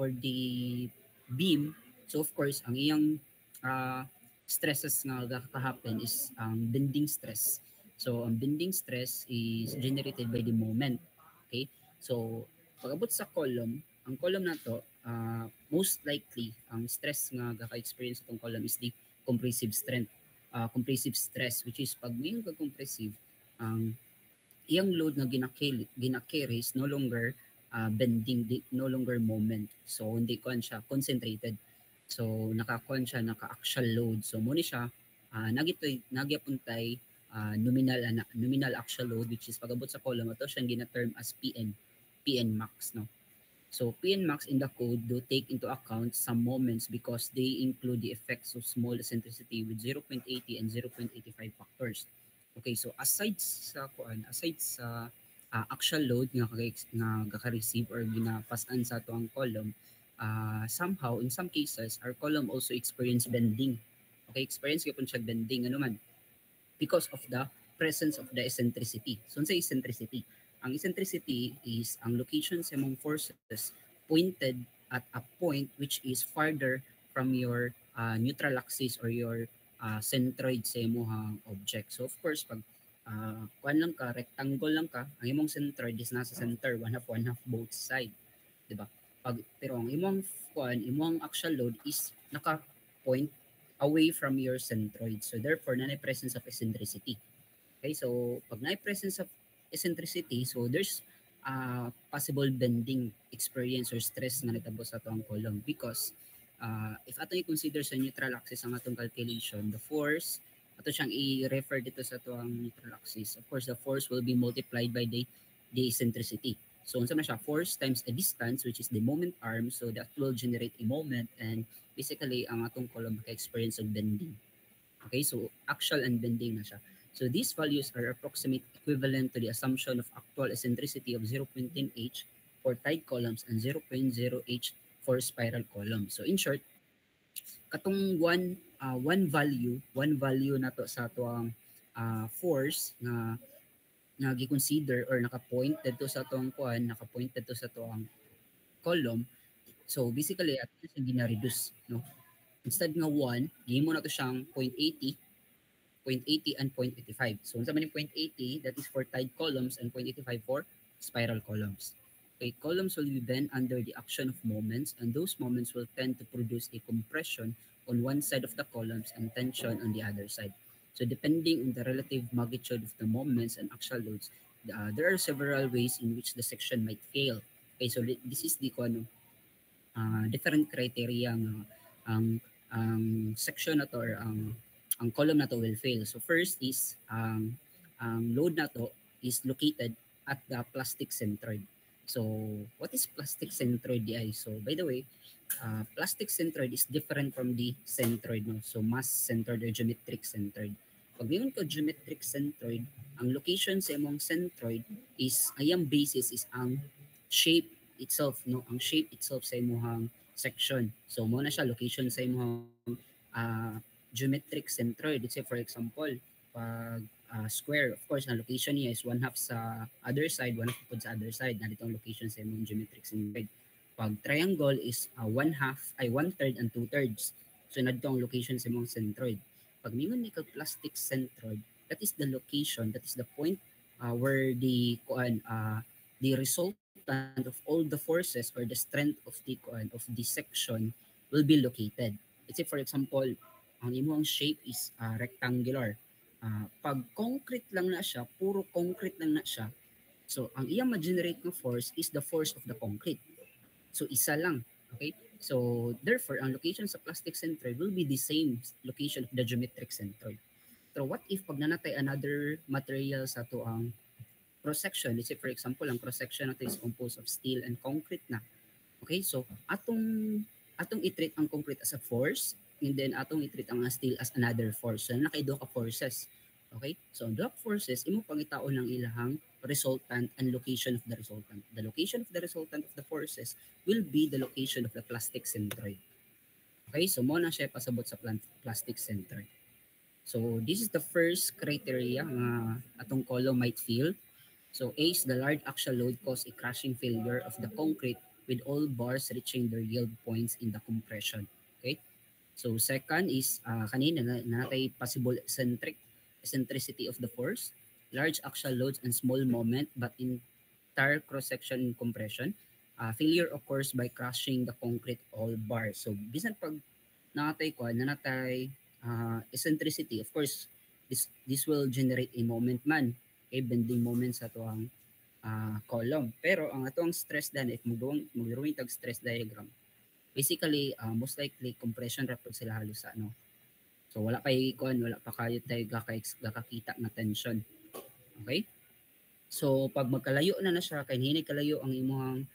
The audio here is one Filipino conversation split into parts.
for the beam, so of course ang iyang stresses nga happen is ang bending stress. So ang bending stress is generated by the moment. Okay? So pag abot sa column, ang column na to, most likely ang stress nga gaka-experience itong column is the compressive strength. Compressive stress, which is pag mayroon ka compressive, ang iyang load na ginacarry is no longer bending, no longer moment. So hindi ko siya concentrated. So nakakuan siya, naka-axial load. So muna siya nagyapuntay nominal axial load, which is pagabot sa column ato siyang gina-term as PN max, no. So PN max in the code do take into account some moments because they include the effects of small eccentricity with 0.80 and 0.85 factors. Okay, so aside sa actual load nga gaka-receive or ginapasan sa ato ang column, somehow in some cases our column also experience bending. Okay, experience gyapon siya bending ano man because of the presence of the eccentricity. So sa eccentricity, ang eccentricity is ang location sa imong forces pointed at a point which is farther from your neutral axis or your centroid sa imong object. So of course, pag kuan lang ka, rectangle lang ka, ang imong centroid is nasa center, one half both side, di ba? Pero ang imong actual load is naka-point away from your centroid. So therefore, na presence of eccentricity. Okay, so pag na presence of eccentricity, so there's possible bending experience or stress nga natabo sa atong column because if ato i-consider sa neutral axis ang atong calculation, the force, ato siyang i-refer dito sa atong neutral axis. Of course, the force will be multiplied by the eccentricity. So unsa man siya, force times a distance which is the moment arm, so that will generate a moment and basically ang atong column maka-experience of bending. Okay, so axial and bending na siya. So these values are approximate equivalent to the assumption of actual eccentricity of 0.10 h for tied columns and 0.0 h for spiral columns. So in short, katong one value na to sa atong force na gi-consider or naka-point dito sa atong naka-point dito sa atong column. So basically at least gina-reduce, no? Instead nga 1, gihimo na to siyang 0.80 and 0.85. So unsa man yung 0.80, that is for tied columns, and 0.85 for spiral columns. Okay, columns will be bent under the action of moments, and those moments will tend to produce a compression on one side of the columns and tension on the other side. So depending on the relative magnitude of the moments and axial loads, there are several ways in which the section might fail. Okay, so this is the different criteria ng ang section na to or ang column na to will fail. So first is ang load na to is located at the plastic centroid. So what is plastic centroid di? So by the way, plastic centroid is different from the centroid, no? So mass centroid or geometric centroid. Pag ngayon ko geometric centroid, ang location sa imong centroid is ayang basis is ang shape itself, no? Ang shape itself sa imong section. So mo na siya location sa imong geometric centroid. Let's say for example, pag square, of course, ang location niya is 1/2 sa other side, 1/2 po sa other side. Nandito ang location sa imong geometric centroid. Pag triangle is 1/3 and 2/3. So nandito ang location sa imong centroid. Pag mingon ni kag plastic centroid, that is the location, that is the point where the resultant of all the forces or the strength of the section will be located. Let's say for example, ang imong shape is rectangular. Pag concrete lang na siya, puro concrete lang na siya, so ang iyang ma-generate ng force is the force of the concrete. So isa lang, okay? So therefore, ang location sa plastic centroid will be the same location of the geometric centroid. So what if pag nanatay another material sa to ang cross-section? Let's say for example, ang cross-section nato is composed of steel and concrete na. Okay, so atong i-treat ang concrete as a force, and then atong i-treat ang steel as another force. So nakaido ka forces. Okay? So ang duha forces imo pangitaon ng ilahang resultant and location of the resultant. The location of the resultant of the forces will be the location of the plastic centroid. Okay? So mo na siya pasabot sa plastic centroid. So this is the first criteria nga atong column might fail. So A is the large axial load cause a crushing failure of the concrete with all bars reaching their yield points in the compression. Okay? So second is kanina na natay possible eccentricity of the force, large axial loads and small moment but entire cross-section in compression. Failure occurs by crushing the concrete all bar. So bisan pag nanatay eccentricity, of course this will generate a moment man, okay, bending moment sa tuang column. Pero ang atong stress dan if magdrawing tag stress diagram, basically most likely compression ra pud sila halos sa ano. So wala pa kayo tayo gakakita na tension. Okay? So pag magkalayo na siya kay hinay kalayo ang imong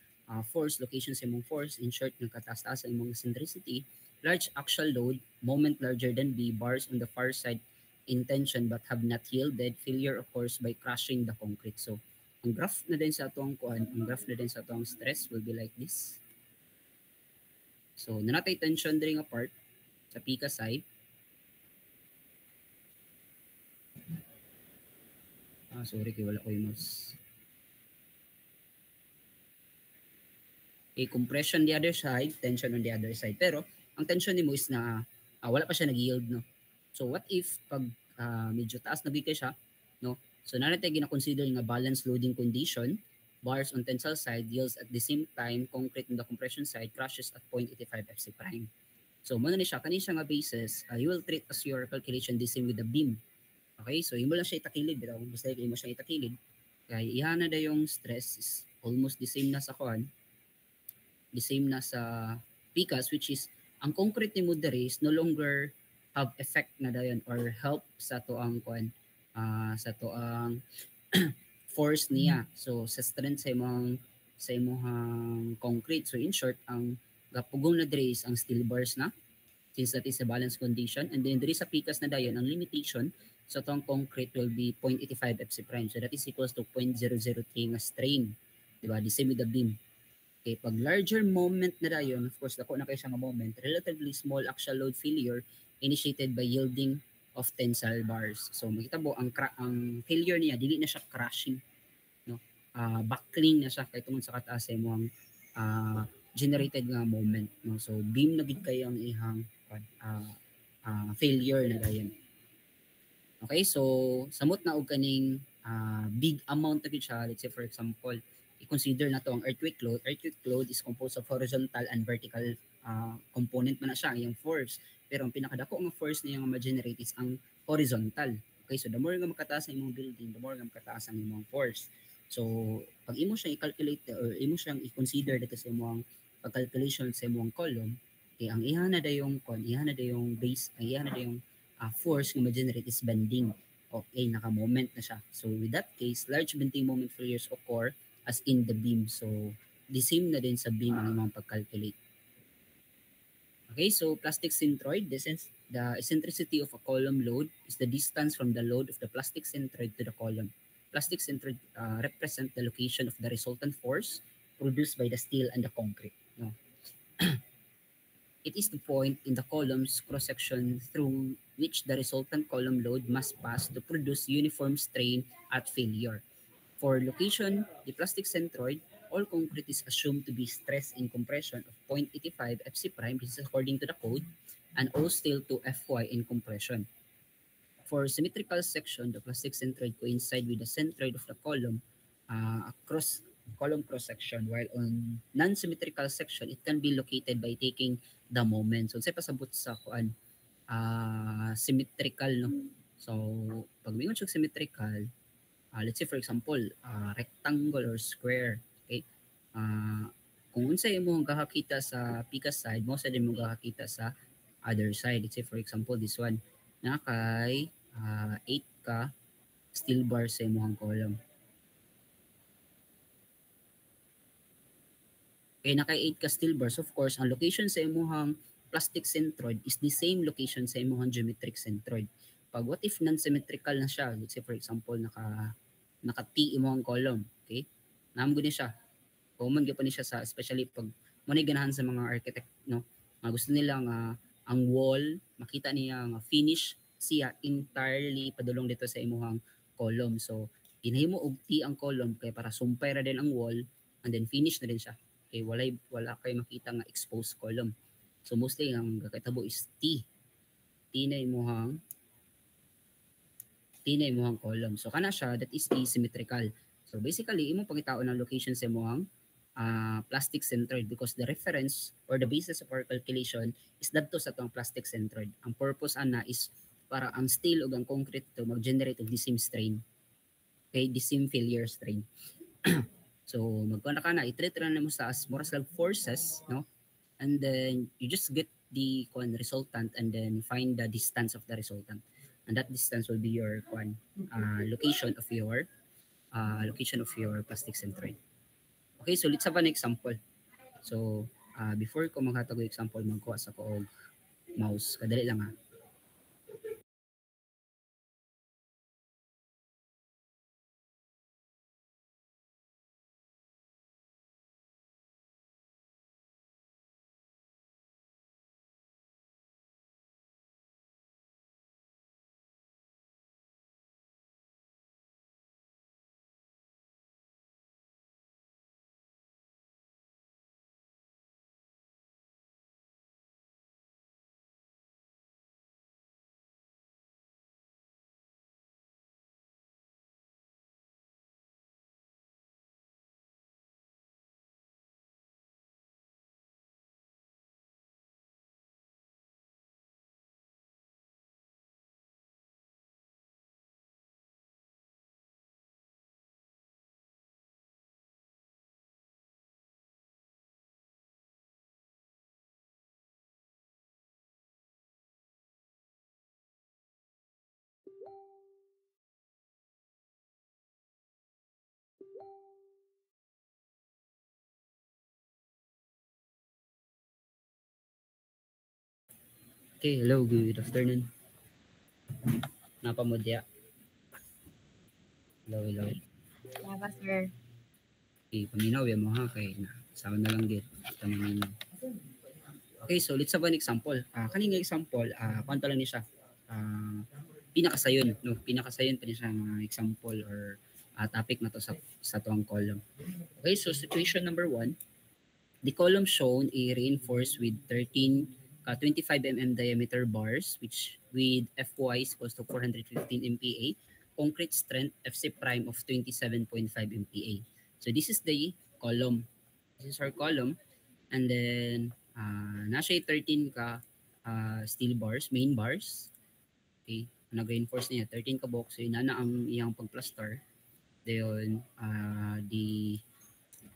force, location sa imong force, in short nagkataas-taas ang imong eccentricity, large axial load, moment larger than B, bars on the far side in tension but have not yielded, failure occurs by crushing the concrete. So ang graph na din sa atong stress will be like this. So nanatay tension diri nga part sa pika side. Sorry kay wala ko yung mas. Okay, compression the other side, tension on the other side. Pero ang tension nimo is na wala pa siya nag-yield, no. So what if pag medyo taas na bigay siya, no? So nanatay gina-consider nga balance loading condition, bars on tensile side yields at the same time concrete on the compression side crushes at 0.85 FC prime. So mo na ni siya kani siya nga basis, you will treat as your calculation the same with the beam. Okay, so imo lang siya itakilid bitaw, basta imo siya itakilid. Kaya ihana da yung stress is almost the same na sa kuan, the same na sa PCAS, which is ang concrete ni diri is no longer have effect na dayon or help sa toang kuan, sa toang force niya. So sa strength sa imong concrete. So in short, ang gapugong na diri is ang steel bars na, since that is a balance condition. And then diri sa PCAS na dayon ang limitation sa toang concrete will be 0.85 FC prime. So that is equals to 0.003 nga strain. Diba? The same with the beam. Okay, pag larger moment na dayon, of course, dako na kayo siya nga moment, relatively small axial load failure initiated by yielding of tensile bars. So makita mo ang failure niya dili na siya crashing, no. Buckling na siya kay tungod sa kataas mo ang generated nga moment, no. So beam na gid kay ang ihang failure na dayon. Okay, so samot na og kaning big amount na gid siya. Let's say for example, i-consider na to ang earthquake load. Earthquake load is composed of horizontal and vertical component man na siya, yung force. Pero ang pinakadako nga force niya nga ma-generate is ang horizontal. Okay, so the more nga makataas ang imong building, the more nga makataas ang imong force. So, pag imo siyang i-calculate or imo siyang i-consider dito sa imong pag-calculation sa imong column, okay, ang ihana da yung base, ang ihana da yung force nga ma-generate is bending. Okay, naka-moment na siya. So, with that case, large bending moment failures occur as in the beam. So, the same na din sa beam ang imong pag-calculate. Okay, so plastic centroid, the eccentricity of a column load is the distance from the load of the plastic centroid to the column. Plastic centroid represent the location of the resultant force produced by the steel and the concrete. No? It is the point in the column's cross-section through which the resultant column load must pass to produce uniform strain at failure. For location, the plastic centroid, all concrete is assumed to be stress in compression of 0.85 FC prime, this is according to the code, and all steel to Fy in compression. For symmetrical section, the plastic centroid coincide with the centroid of the column across column cross-section, while on non-symmetrical section, it can be located by taking the moment. So, say pasabot sa kuan, symmetrical, no? So, pag may siya symmetrical, let's say for example, rectangle or square, okay? Kung unsay mo gakakita sa PCAS side, mo sa din mo gakakita sa other side. Let's say for example, this one, na kay 8 ka steel bar sa imong column. Okay, na kay 8 ka steel bars, of course, ang location sa imong plastic centroid is the same location sa imong geometric centroid. Pag what if non-symmetrical na siya, let's say for example, naka-T imong column, okay? Naamgo ni siya. Common gyud pa ni siya sa especially pag mo na ganahan sa mga architect, no? Gusto nila nga ang wall makita niya nga finish siya entirely padulong dito sa imong column. So, ginahimo og T ang column kay para sumpay ra din ang wall and then finish na din siya. Okay, wala kayo makita nga exposed column. So mostly ang kakitabo is T na imuhang column. So kana siya, that is asymmetrical. So basically imo pangitaon ng location sa imuhang plastic centroid because the reference or the basis of our calculation is dadto sa tong plastic centroid. Ang purpose ana is para ang steel ug ang concrete to mag-generate og the same strain. Okay, the same failure strain. So magkuha ka na, i-treat na mo sa as more like forces, no? And then you just get the resultant and then find the distance of the resultant. And that distance will be your location of your plastic centroid. Okay, so let's have an example. So before ko maghatag og example, magkuha sa ko og mouse. Kadali lang ha. Okay, hello, good afternoon. Napamudya. Hello. Laba, sir. Okay, paminaw yan mo ha kay na sama na lang gid tanan. Okay, so let's have an example. Kaning example, kwanto lang ni siya. Pinakasayon, no? Pinakasayon pa ni siya nga example or topic na to sa tuang column. Okay, so situation number 1, the column shown a reinforced with 25 mm diameter bars which with Fy is equals to 415 MPa, concrete strength Fc prime of 27.5 MPa. So this is the column. This is our column. And then nasa 13 ka steel bars, main bars. Okay, nag-reinforce niya 13 ka box. So inana ang iyang pagplaster. Dayon the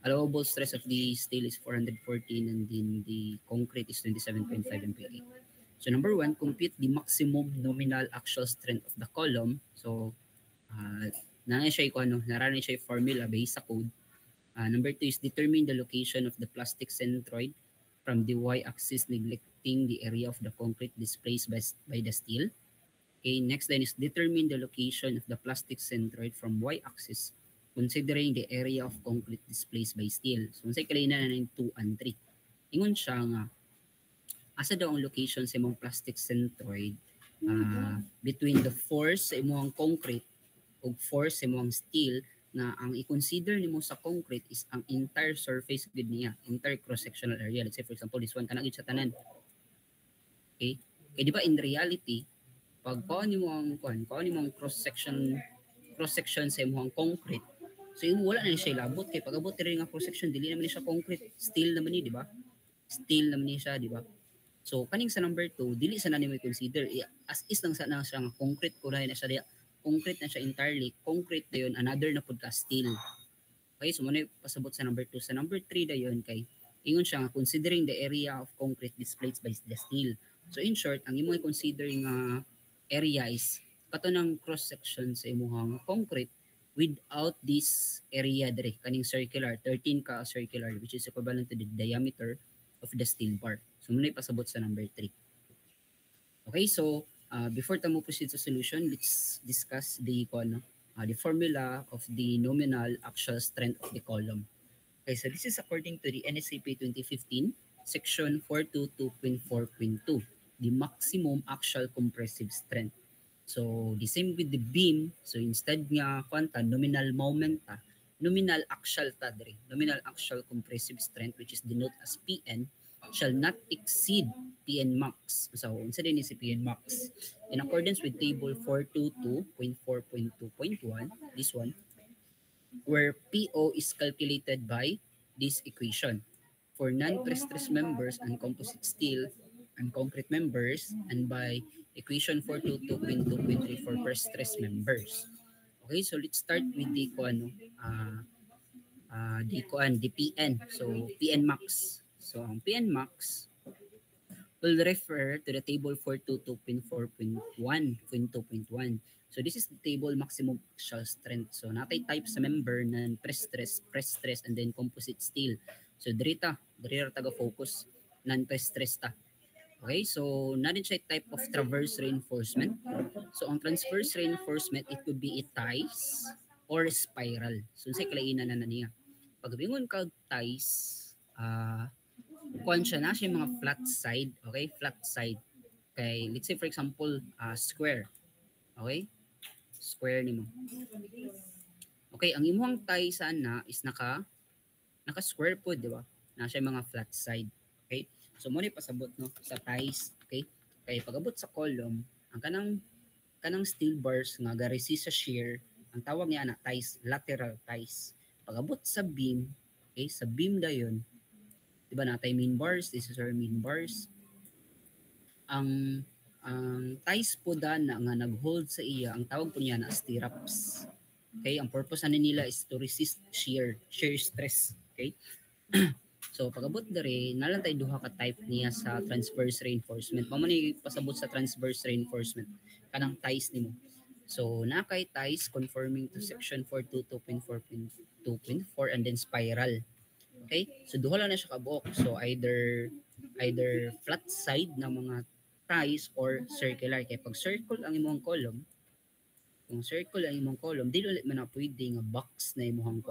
allowable stress of the steel is 414 and then the concrete is 27.5 MPa. So number 1, compute the maximum nominal axial strength of the column. So narana siya formula based sa code. Number 2 is determine the location of the plastic centroid from the y-axis, neglecting the area of the concrete displaced by the steel. Okay, next then is determine the location of the plastic centroid from y-axis considering the area of concrete displaced by steel. So, unsay kalina na ng 2 and 3. Ingon siya nga, asa daw ang location sa imong plastic centroid between the force sa imong concrete ug force sa imong steel na ang i-consider nimo sa concrete is ang entire surface gud niya, entire cross-sectional area. Let's say for example, this one kana gid sa tanan. Okay? Kaya di ba in reality, pag kuan nimo ang cross-section sa imong concrete, so wala na siya labot kay pag abot rin nga cross-section dili naman siya concrete, steel naman ni, di ba? Steel naman ni siya, di ba? So kaning sa number 2, dili sa nimo i-consider as is lang sa na siya nga concrete kuray na siya concrete na siya entirely, concrete na yun, another na pud ka steel. Okay, so muna pasabot sa number 2. Sa number 3 na yun kay ingon siya nga considering the area of concrete displaced by the steel. So in short, ang imong i-consider nga area is kato ng cross section sa imong concrete without this area dire kaning circular 13 ka circular which is equivalent to the diameter of the steel bar. So muna pasabot sa number 3. Okay, so before tayo proceed sa solution, let's discuss the formula of the nominal axial strength of the column. Okay, so this is according to the NSAP 2015, section 422.4.2, the maximum axial compressive strength. So the same with the beam, so instead nga nominal moment nominal axial tadri, nominal axial compressive strength which is denoted as PN shall not exceed PN max. So, unsa din ni si PN max? In accordance with table 422.4.2.1, this one, where PO is calculated by this equation. For non-pre-stress members and composite steel and concrete members, and by equation 422.2.3 for pre-stress members. Okay, so let's start with the the PN. So PN max. So ang PN max will refer to the table 422.4.1.2.1. So this is the table maximum axial strength. So natay type sa member ng pre-stress, and then composite steel. So diri taga focus non-pre-stress ta. Okay, so natin siya type of transverse reinforcement. So ang transverse reinforcement, it could be a ties or spiral. So sa kalainan na niya. Pag bingon ka ties, kuan siya na siya mga flat side, okay? Flat side. Okay, let's say for example, square. Okay? Square nimo. Okay, ang imuhang tie sana is naka square po, di ba? Na siya mga flat side. Okay? So mo ni pasabot no sa ties, okay? Kay pagabot sa column, ang kanang steel bars nga ga-resist sa shear, ang tawag niya na ties, lateral ties. Pagabot sa beam, okay? Sa beam dayon, di ba natay mean bars, this is our mean bars. Ang ties po na nga nag-hold sa iya, ang tawag po niya na stirrups. Okay, ang purpose nila is to resist shear stress. Okay? So pagabot dere, nalang tay duha ka type niya sa transverse reinforcement. Mamo ni pasabot sa transverse reinforcement kanang ties nimo. So nakay ties conforming to section 422.4.2.4 and then spiral. Okay? So duha lang na siya kabuok. So either flat side ng mga ties or circular. Kaya pag circle ang imong column, kung circle ang imong column, dili ulit man na pwede nga box na imong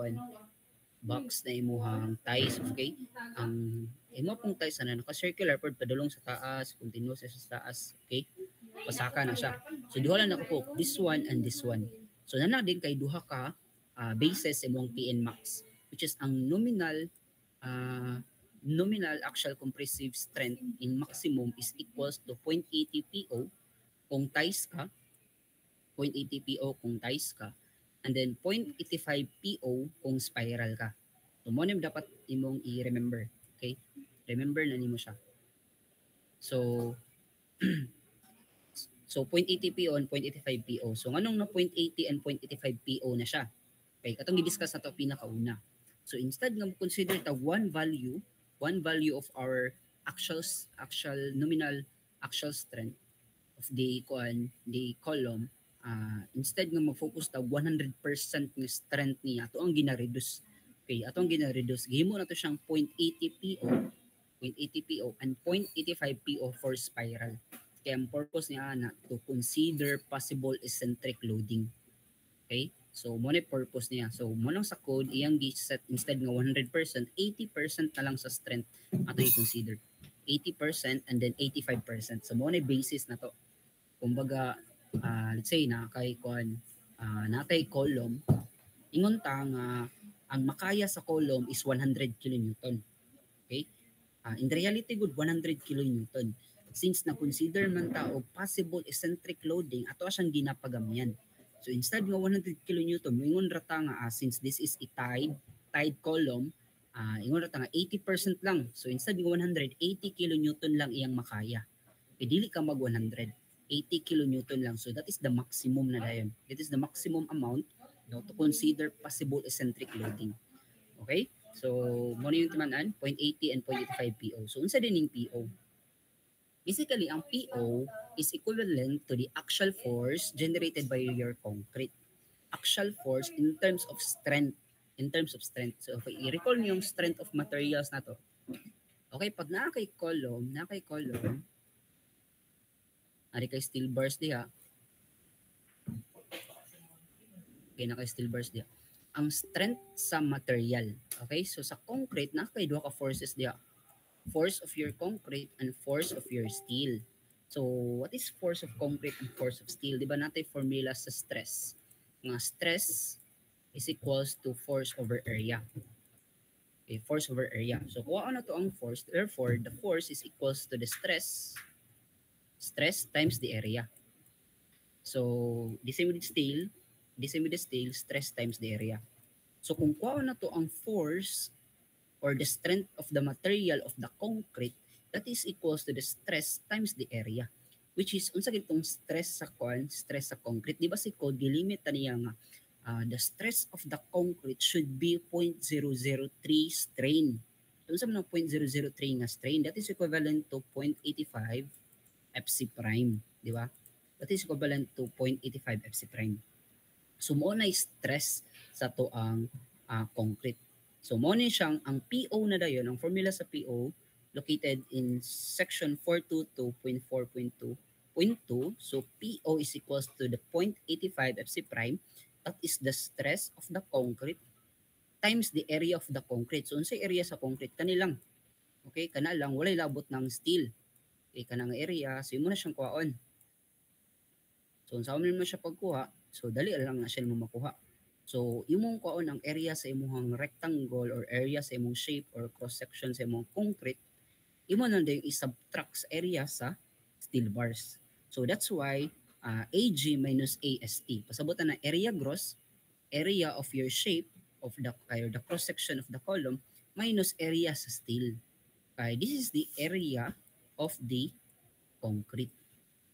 box na imong ties, okay? Ang imo pong ties na naka-circular pod padulong sa taas, continuous sa taas, okay? Pasaka na siya. So duha lang nako this one and this one. So nana din kay duha ka bases imong PN max, which is ang nominal axial compressive strength in maximum is equals to 0.80 PO kung ties ka, 0.80 PO kung ties ka, and then 0.85 PO kung spiral ka. So mo dapat imong i-remember. Okay? Remember na nimo siya. So so 0.80 PO and 0.85 PO. So nganong na 0.80 and 0.85 PO na siya? Okay, katong i-discuss na to pinakauna. So instead nga consider ta one value of our nominal axial strength of the column, instead nga mag-focus ta 100% ng strength niya, ato ang gina-reduce. Okay, ato ang gina-reduce. Gihimo na to siyang 0.80 PO and 0.85 PO for spiral. Kaya ang purpose niya na to consider possible eccentric loading. Okay? So, mo na purpose niya. So, mo lang sa code, iyang set instead nga 100%, 80% na lang sa strength ato i-consider. 80% and then 85%. So, mo na basis na to. Kumbaga, let's say, natay column, ingon ta nga ang makaya sa column is 100 kN. Okay? In reality, good, 100 kN. Since na-consider man ta og possible eccentric loading, ato siyang ginapagamyan. So instead nga 100 kN, ingon ra ta nga since this is a tied column, ingon ra ta nga 80% lang. So instead nga 100, 80 kN lang iyang makaya. E dili ka mag 100, 80 kN lang. So that is the maximum na dayon. That is the maximum amount to consider possible eccentric loading. Okay? So mo yung timan-an 0.80 and 0.85 PO. So unsa din ning PO? Basically, ang PO is equivalent to the axial force generated by your concrete. Axial force in terms of strength. So, if i-recall niyo yung strength of materials na to. Okay, pag nakay column, ari kay steel bars diha. Okay, nakay steel bars diha. Ang strength sa material. Okay, so sa concrete, nakay duha ka forces diha. Force of your concrete and force of your steel. So, what is force of concrete and force of steel? Di ba natin formula sa stress? Nga stress is equals to force over area. Okay, force over area. So kung ano to ang force, therefore the force is equals to the stress times the area. So the same with steel, stress times the area. So kung kuha na to ang force or the strength of the material of the concrete, that is equals to the stress times the area. Which is, unsa gitong stress sa concrete. Di ba si code, gilimit na niya nga, the stress of the concrete should be 0.003 strain. So, unsa man ang 0.003 nga strain? That is equivalent to 0.85 FC prime. Di ba? That is equivalent to 0.85 FC prime. So, mo na stress sa to ang concrete. So, mo ni siyang, ang PO na dayon, ang formula sa PO, located in section 422.4.2.2. So, PO is equals to the 0.85 FC prime. That is the stress of the concrete times the area of the concrete. So, unsay area sa concrete? Kanilang. Okay, kana lang, walay labot ng steel. Okay, kanang area, so yun mo na siyang kuhaon. So, unsa man mo siya pagkuha, so dali lang na siya mo makuha. So, imong kuhaon ang area sa imong rectangle or area sa imong shape or cross-section sa imong concrete, imo na din i-subtract sa area sa steel bars. So, that's why AG minus AST. Pasabutan na area gross, area of your shape of the cross-section of the column minus area sa steel. Okay, this is the area of the concrete.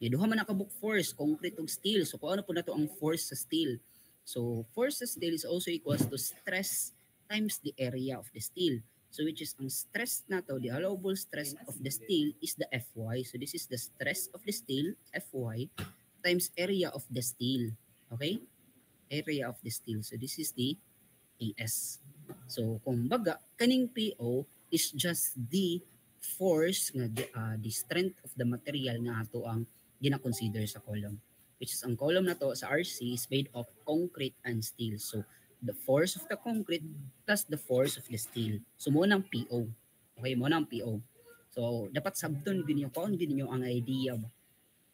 Duha man nakabook force, concrete ug steel. So kung ano po na to ang force sa steel. So force sa steel is also equals to stress times the area of the steel. So which is ang stress na to, the allowable stress of the steel is the Fy. So this is the stress of the steel, Fy, times area of the steel. Okay? Area of the steel. So this is the AS. So kung baga, kaning PO is just the force nga the strength of the material nga ato ang gina-consider sa column. Which is ang column na to sa RC is made of concrete and steel. So the force of the concrete plus the force of the steel. So mo nang PO. Okay, mo nang PO. So dapat sabton gid niyo kung gid niyo ang idea ba.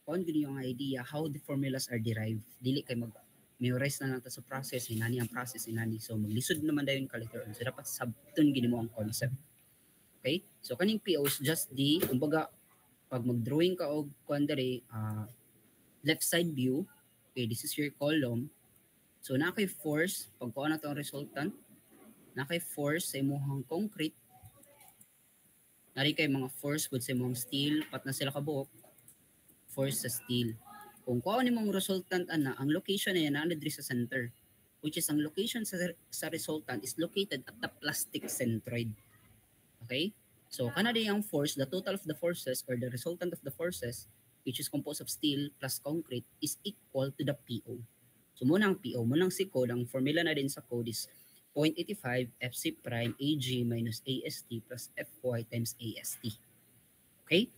Kung gid niyo ang idea how the formulas are derived. Dili kay mag memorize na nato sa process, hinani ang process, hinani. So, maglisod naman dayon ka later on. So, dapat sabton gini mo ang concept. Okay? So, kaning PO is just the, kumbaga, pag mag-drawing ka og kuandari, left side view, okay, this is your column. So, na kay force, pag kuha na to ang resultant, na kay force sa imong concrete, nari kay mga force with sa imong steel, pat na sila kabuok, force sa steel. Kung kuha ni mong resultant ana, ang location na yan na diri sa center, which is ang location sa resultant is located at the plastic centroid. Okay? So kana di ang force, the total of the forces or the resultant of the forces which is composed of steel plus concrete is equal to the PO. So muna ang PO, muna ang si code, ang formula na din sa code is 0.85 FC prime AG minus AST plus FY times AST. Okay?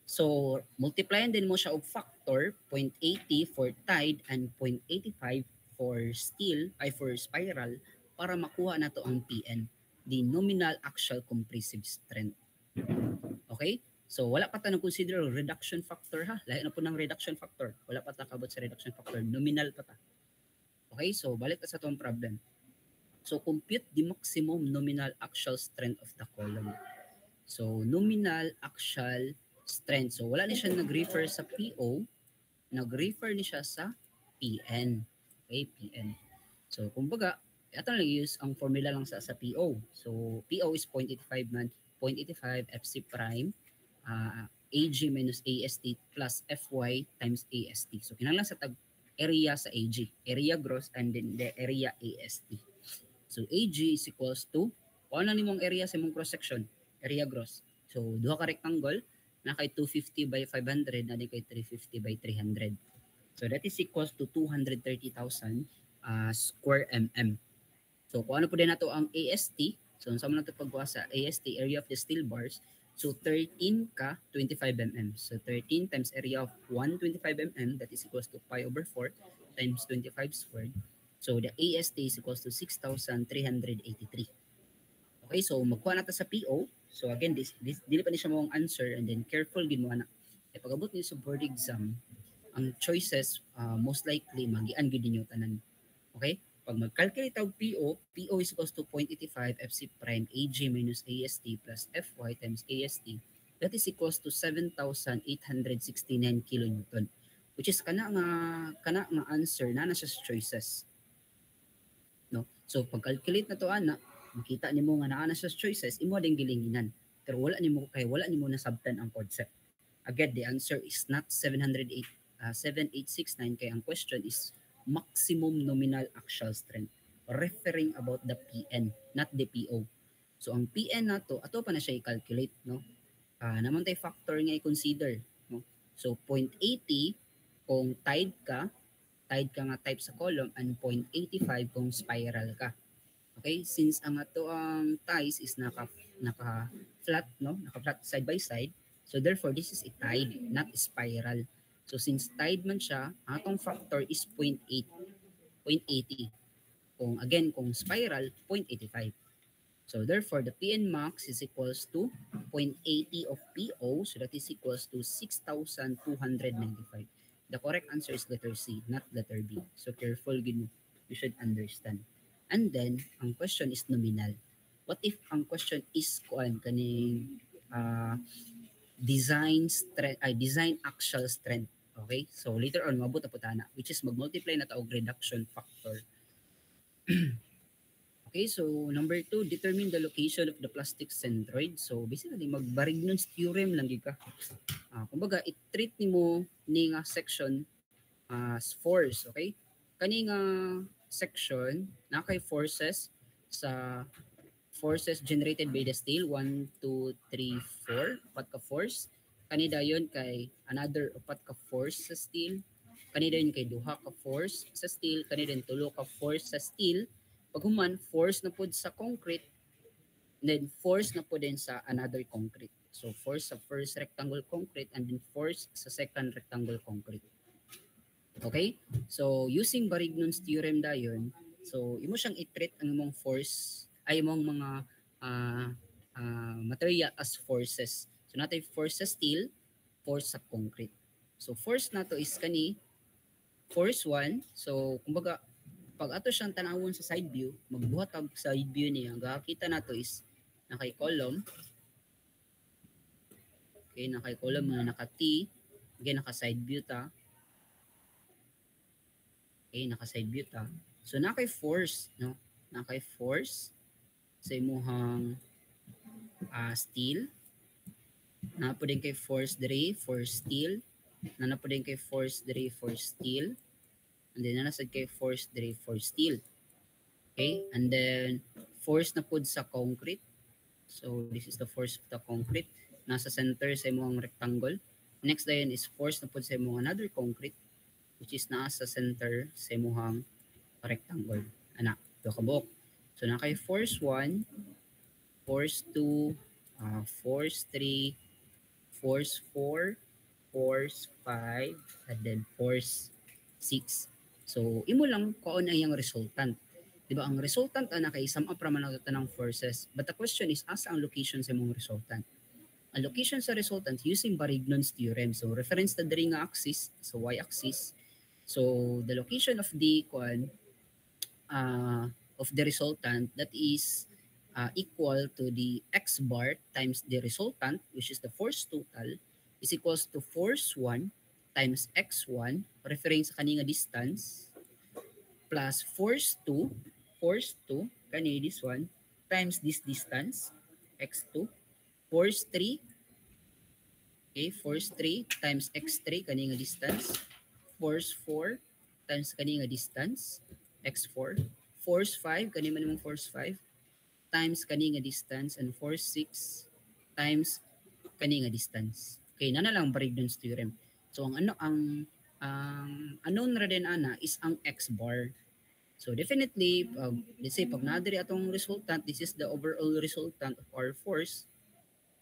So, multiplyan din mo siya og factor 0.80 for tide and 0.85 for steel ay for spiral para makuha nato ang PN, the nominal axial compressive strength. Okay? So, wala pa ta nag-consider reduction factor ha. Lahi na po ng reduction factor. Wala pa ta kabot sa reduction factor. Nominal pa ta. Okay? So, balik ta sa itong problem. So, compute the maximum nominal axial strength of the column. So, nominal axial strength. So, wala ni siya nag-refer sa PO, nag-refer ni siya sa PN. Okay, PN. So, kumbaga, ito lang use ang formula lang sa PO. So, PO is 0.85 man, 0.85 FC prime, AG minus AST plus FY times AST. So, kinahanglan sa tag area sa AG, area gross and then the area AST. So, AG is equals to, kung ano nimong area sa imong cross-section, area gross. So, duha ka rectangle, na kay 250 by 500, na kay 350 by 300. So, that is equals to 230,000 square mm. So, kung ano po din nato ang AST, so, saan mo nato pagbuha sa AST, area of the steel bars, so 13 ka 25 mm. So, 13 times area of 125 mm, that is equals to pi over 4 times 25 squared. So, the AST is equals to 6,383. Okay, so magkuha natin sa PO. So again, this dili pa ni siya mong answer and then careful gid mo ana. E pag-abot niyo sa board exam, ang choices most likely magian gid ninyo tanan. Okay? Pag mag-calculate og PO is equals to 0.85 FC prime AG minus AST plus FY times AST. That is equals to 7,869 kilonewton. Which is kana nga answer na sa choices. No? So pag-calculate na to ana, makita nimo nga naa na sa choices, imo ding gilinginan. Pero wala nimo nasabtan ang concept. Again, the answer is not 7869 kay ang question is maximum nominal axial strength, referring about the PN, not the PO. So ang PN nato ato pa na siya i-calculate, no? Naman tay factor nga i-consider, no? So 0.80 kung tide ka nga type sa column, and 0.85 kung spiral ka. Okay, since ang ato ang ties is naka flat, no? Naka flat side by side. So therefore, this is a tide, not a spiral. So since tide man siya, atong factor is 0.8, 0.80. Kung spiral, 0.85. So therefore, the PN max is equals to 0.80 of PO. So that is equals to 6,295. The correct answer is letter C, not letter B. So careful, you should understand. And then, ang question is nominal. What if ang question is kaning design axial strength? Okay? So later on, mabot na po tana, which is mag-multiply na taog reduction factor. Okay, so number 2, determine the location of the plastic centroid. So basically, mag-Varignon's theorem lang ka. Kumbaga, i-treat nimo ni nga section as force, okay? Kani nga section, na kay forces sa forces generated by the steel, 1, 2, 3, 4, upat ka force. Kani dayon kay another upat ka force sa steel. Kani dayon kay duha ka force sa steel. Kani dayon tulo ka force sa steel. Pag human, force na pod sa concrete, then force na po din sa another concrete. So force sa first rectangle concrete and then force sa second rectangle concrete. Okay? So using Varignon's theorem dayon, so imo siyang i-treat ang imong force ay imong mga material as forces. So natay force sa steel, force sa concrete. So force nato is kani force 1. So kumbaga pag ato siyang tanawon sa side view, magbuhat ang side view niya, gakita nato is nakay column. Okay, nakay column na naka T, again naka side view ta. Okay, naka side view ta. So nakay force, no? Nakay force sa imuhang steel. Napo din kay force diri for steel. Napo din kay force diri for steel. And then nasad kay force diri for steel. Okay? And then force na pud sa concrete. So this is the force of the concrete. Nasa center sa imong rectangle. Next dayon is force na pud sa imong another concrete, which is nasa center sa imong rectangle. Ana, to kabok. So na kay force 1, force 2, force 3, force 4, force 5, and then force 6. So, imo lang kung ano yung resultant. Diba? Ang resultant na kay sum up raman nato tanang forces. But the question is, asa ang location sa imong resultant? Ang location sa resultant using Varignon's theorem. So, reference na diri nga axis, so y-axis. So, the location of the resultant, that is equal to the x bar times the resultant, which is the force total, is equals to force 1 times x1, referring sa kanina distance, plus force 2, kanina this one, times this distance, x2, force 3, okay, force 3 times x3, kanina distance, force 4 times kanina distance, x4, force 5, kanina naman force 5, times kanina distance, and force 6 times kanina distance. Okay, na lang Varignon's theorem. So ang unknown ra din ana is ang x bar. So definitely, let's say pag nadiri atong resultant, this is the overall resultant of our force.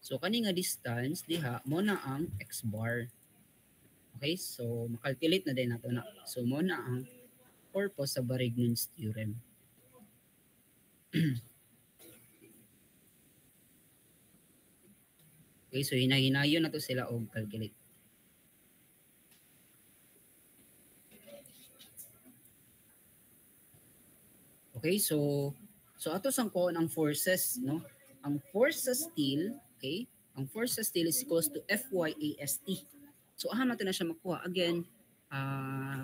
So kani nga distance diha mo na ang x bar. Okay, so makalculate na din nato na. So mo na ang purpose sa Varignon's theorem. Okay, so hinahinayon na to sila og calculate. Okay, so ato sang ko ang forces, no? Ang force sa steel, okay? Ang force sa steel is equals to FYAST. So aha natin na siya makuha. Again,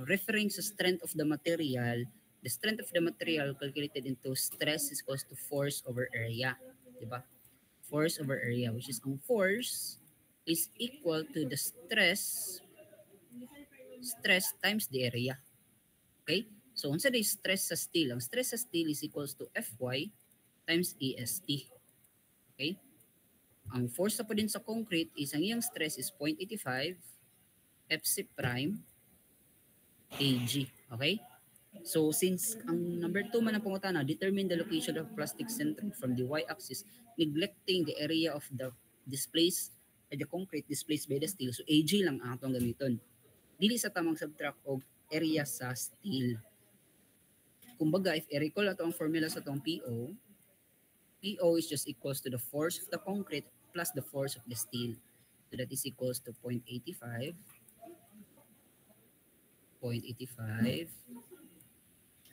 referring sa strength of the material, the strength of the material calculated into stress is equals to force over area, di ba? Force over area, which is ang force is equal to the stress times the area. Okay? So, unsa day stress sa steel? Ang stress sa steel is equals to Fy times AST. Okay? Ang force sa po din sa concrete is ang iyang stress is 0.85 Fc prime Ag. Okay? So, since ang number 2 man ang pangutana, determine the location of plastic centroid from the y-axis, neglecting the area of the displaced, the concrete displaced by the steel. So, Ag lang ang atong gamiton. Dili sa tamang subtract og area sa steel. Kumbaga, if i-recall ato ang formula sa itong PO, PO is just equals to the force of the concrete plus the force of the steel. So that is equals to 0.85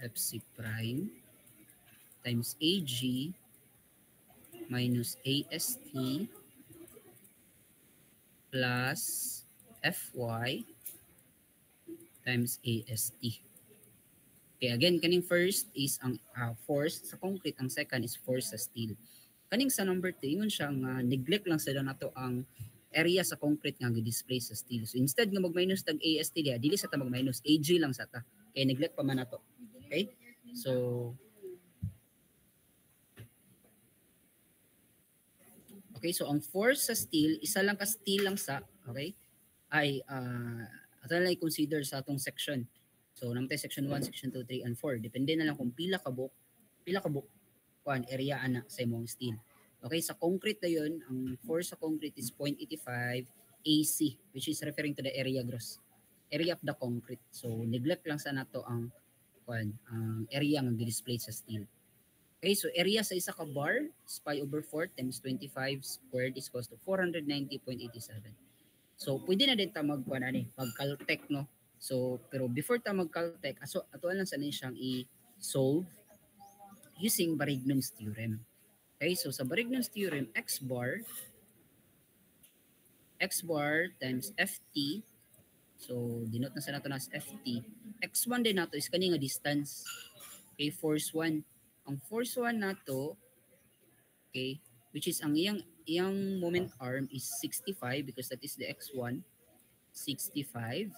Fc prime times Ag minus AST plus Fy times AST. Okay, again, kaning first is ang force sa concrete, ang second is force sa steel. Kaning sa number 2, ingon siya nga neglect lang sila nato ang area sa concrete nga gi-display sa steel. So instead nga mag-minus tag AST diya, dili sa ta mag-minus, Ag lang sa ta. Kaya neglect pa man nato. Okay? So okay, so ang force sa steel, isa lang ka steel lang sa, okay? Ay ato lang i-consider sa atong section. So namatay section 1, section 2, 3 and 4. Depende na lang kung pila ka book kuan area ana sa imong steel. Okay, sa concrete na yun, ang force sa concrete is 0.85 AC, which is referring to the area gross. Area of the concrete. So neglect lang sa nato ang kuan, ang area nga gi-display sa steel. Okay, so area sa isa ka bar is pi over 4 times 25 squared is equals to 490.87. So pwede na din ta magkuan ani, mag-caltech no. So pero before ta mag-caltech, atuan lang sa siyang i-solve using Barignon's theorem. Okay, so sa Barignon's theorem, x bar times ft, so denote na sa nato as ft, x1 din nato is kani nga distance. Okay, force 1. Ang force 1 nato, okay, which is ang iyang moment arm is 65 because that is the x1, 65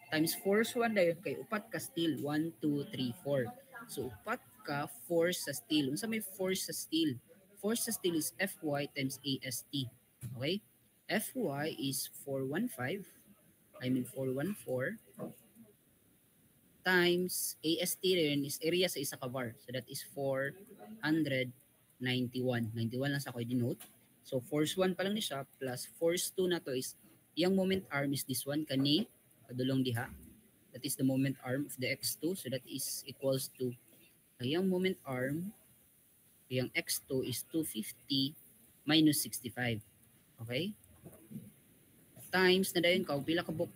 times force 1 dayon kay upat ka steel 1 2 3 4. So upat ka force sa steel. Unsa may force sa steel? Force sa steel is Fy times AST. Okay? Fy is 414 times AST rin is area sa isa ka bar. So that is 491. 91 lang sa ako i-denote. So force 1 pa lang ni siya plus force 2 na to is yung moment arm is this one kani padulong diha. That is the moment arm of the x2. So that is equals to yung moment arm, yung x2 is 250 minus 65. Okay? Times na dayon ka, pila ka book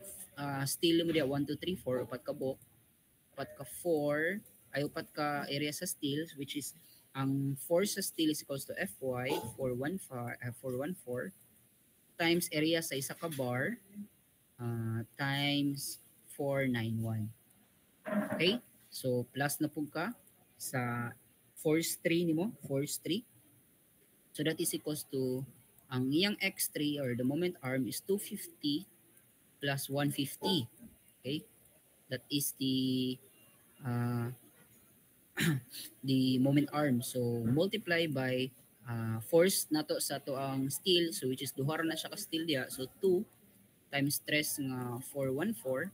steel mo diya, 1, 2, 3, 4, upat ka book, upat ka 4, ay upat ka area sa steel, which is ang force sa steel is equals to Fy 414 times area sa isa ka bar times 491. Okay? So, plus na po ka sa force 3 nimo, force 3. So, that is equals to, ang iyang x3 or the moment arm is 250 plus 150. Okay? That is the the moment arm. So, multiply by force nato sa to ang steel. So, which is duhara na siya ka steel diya. So, 2 times stress nga 414.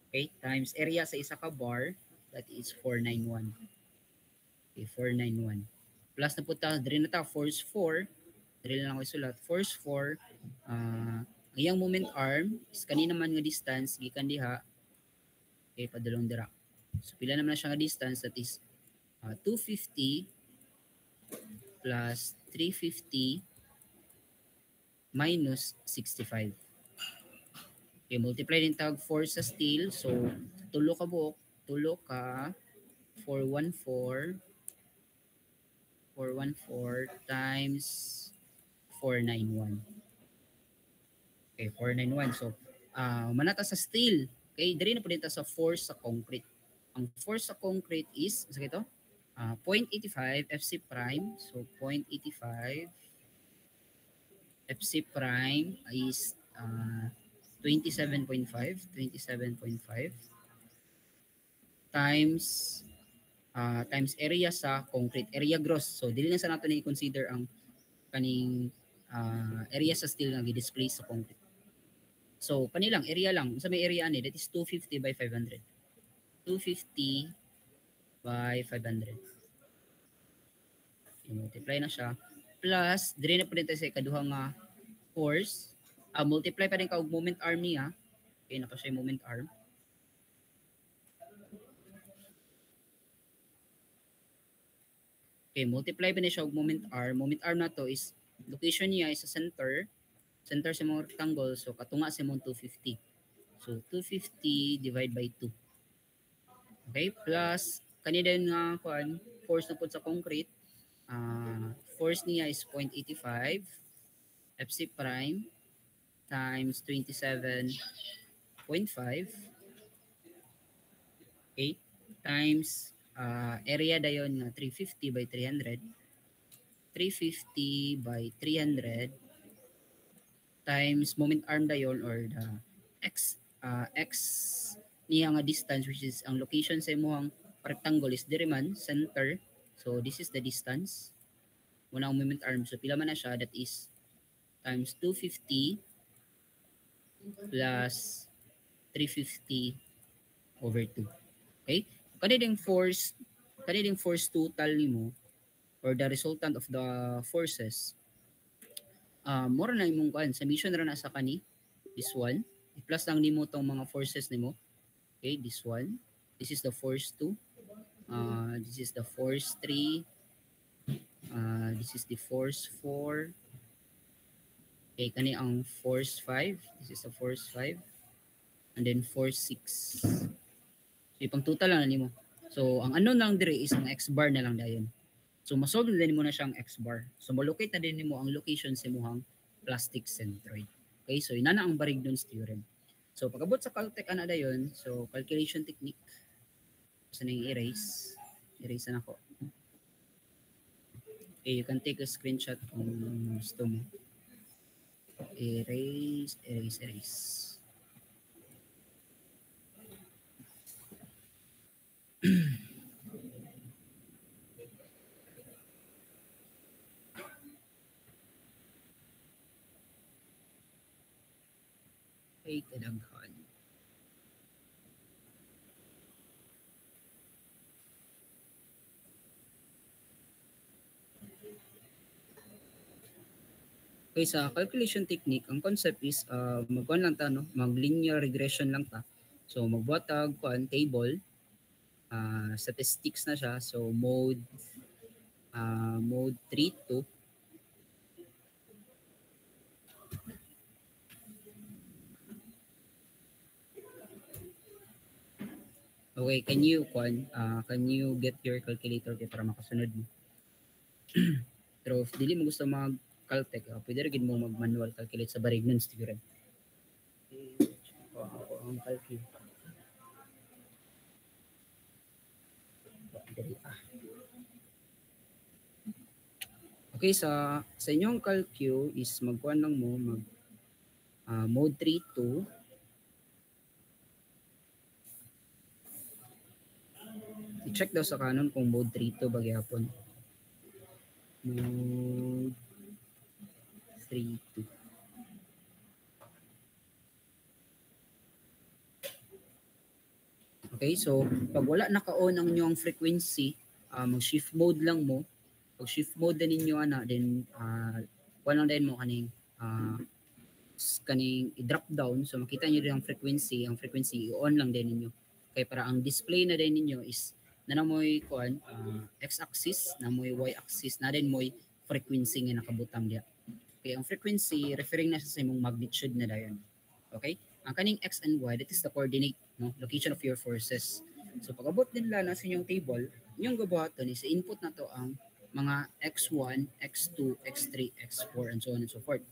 Okay? Times area sa isa ka bar. That is 491. Okay, 491. Plus na po ta, diri na ta, force 4. Diri lang ako isulat. Force 4. Ang iyang moment arm is kanina man nga distance, gikan diha. Okay, padulong dira. So, pila naman na siya nga distance, that is 250 plus 350 minus 65. Okay, multiply din tawag force sa steel. So, tulo ka buok, tulo ka 414 times 491. Okay, 491. So, manata sa steel. Okay, diri na po dito sa force sa concrete. Ang force sa concrete is, sa ito, 0.85 FC prime. So, 0.85 FC prime is 27.5 times times area sa concrete, area gross. So, dili na sa nato ni consider ang kaning area sa steel nga gi-display sa concrete. So, kanilang area lang. Sa may area ani, that is 250 by 500. 250 by 500. I-multiply na siya. Plus, dire na po dito sa ikaduha nga force. Multiply pa rin ka og moment arm niya. Okay, napa siya yung moment arm. Okay, multiply pa na siya og moment arm. Moment arm na to is, location niya is sa center. Center sa mga rectangle. So, katunga sa mong 250. So, 250 divide by 2. Okay, plus, kanina nga force na po sa concrete. Force niya is 0.85 FC prime times 27.5, okay, times area dayon na 350 by 300. 350 by 300 times moment arm dayon or the x niya nga distance, which is ang location sa imong rectangle is diri man center. So this is the distance muna ang moment arm. So pila man na siya, that is times 250 plus 350 over 2. Okay? Kaniding force total nimo or the resultant of the forces, mura na imong kuan, summation ra na sa kani, this one. I-plus lang nimo tong mga forces nimo. Okay, this one. This is the force 2. This is the force 3. This is the force 4. Okay, kani ang force 5. This is the force 5. And then force 6. So, ipang total lang nimo. So, ang ano lang dire is ang x bar na lang dayon. So, masolve na din mo na siyang x bar. So, malocate na din nimo ang location sa imuhang plastic centroid. Okay, so inana ang Barigdon's theorem. So, pagabot sa Caltech ana dayon, so calculation technique. So, nang erase. Erase na ako. Okay, you can take a screenshot kung gusto mo. Erase. Okay, kadaghan. Okay, sa calculation technique, ang concept is magkuhan lang ta, no? Mag-linear regression lang ta. So, magbuhat ta table. Statistics na siya. So, mode 3 to. Okay, can you get your calculator para makasunod mo? Pero if dili mo gusto mag-caltech, pwede rin mo mag-manual calculate sa Barigdon's theorem. Okay, ako ang calculate. Okay, sa inyong calcu is magkuhan lang mo mode 3 to i-check daw sa kanon kung mode 3 to bagyapon. Mode 3 to. Okay, so pag wala naka-on ang inyong frequency, mag-shift mode lang mo. Pag shift mode din ninyo then kuha lang din mo kaning i-drop down, so makita niyo din ang frequency i-on lang din ninyo. Kaya para ang display na din ninyo is na mo'y x-axis, na mo'y y-axis, na din mo'y frequency nga nakabutang diya. Okay, ang frequency referring na sa imong magnitude na dayon. Okay? Ang kaning x and y, that is the coordinate, no? Location of your forces. So pag-abot nila na sa inyong table, yung gabuhaton is input na to ang mga x1, x2, x3, x4, and so on and so forth.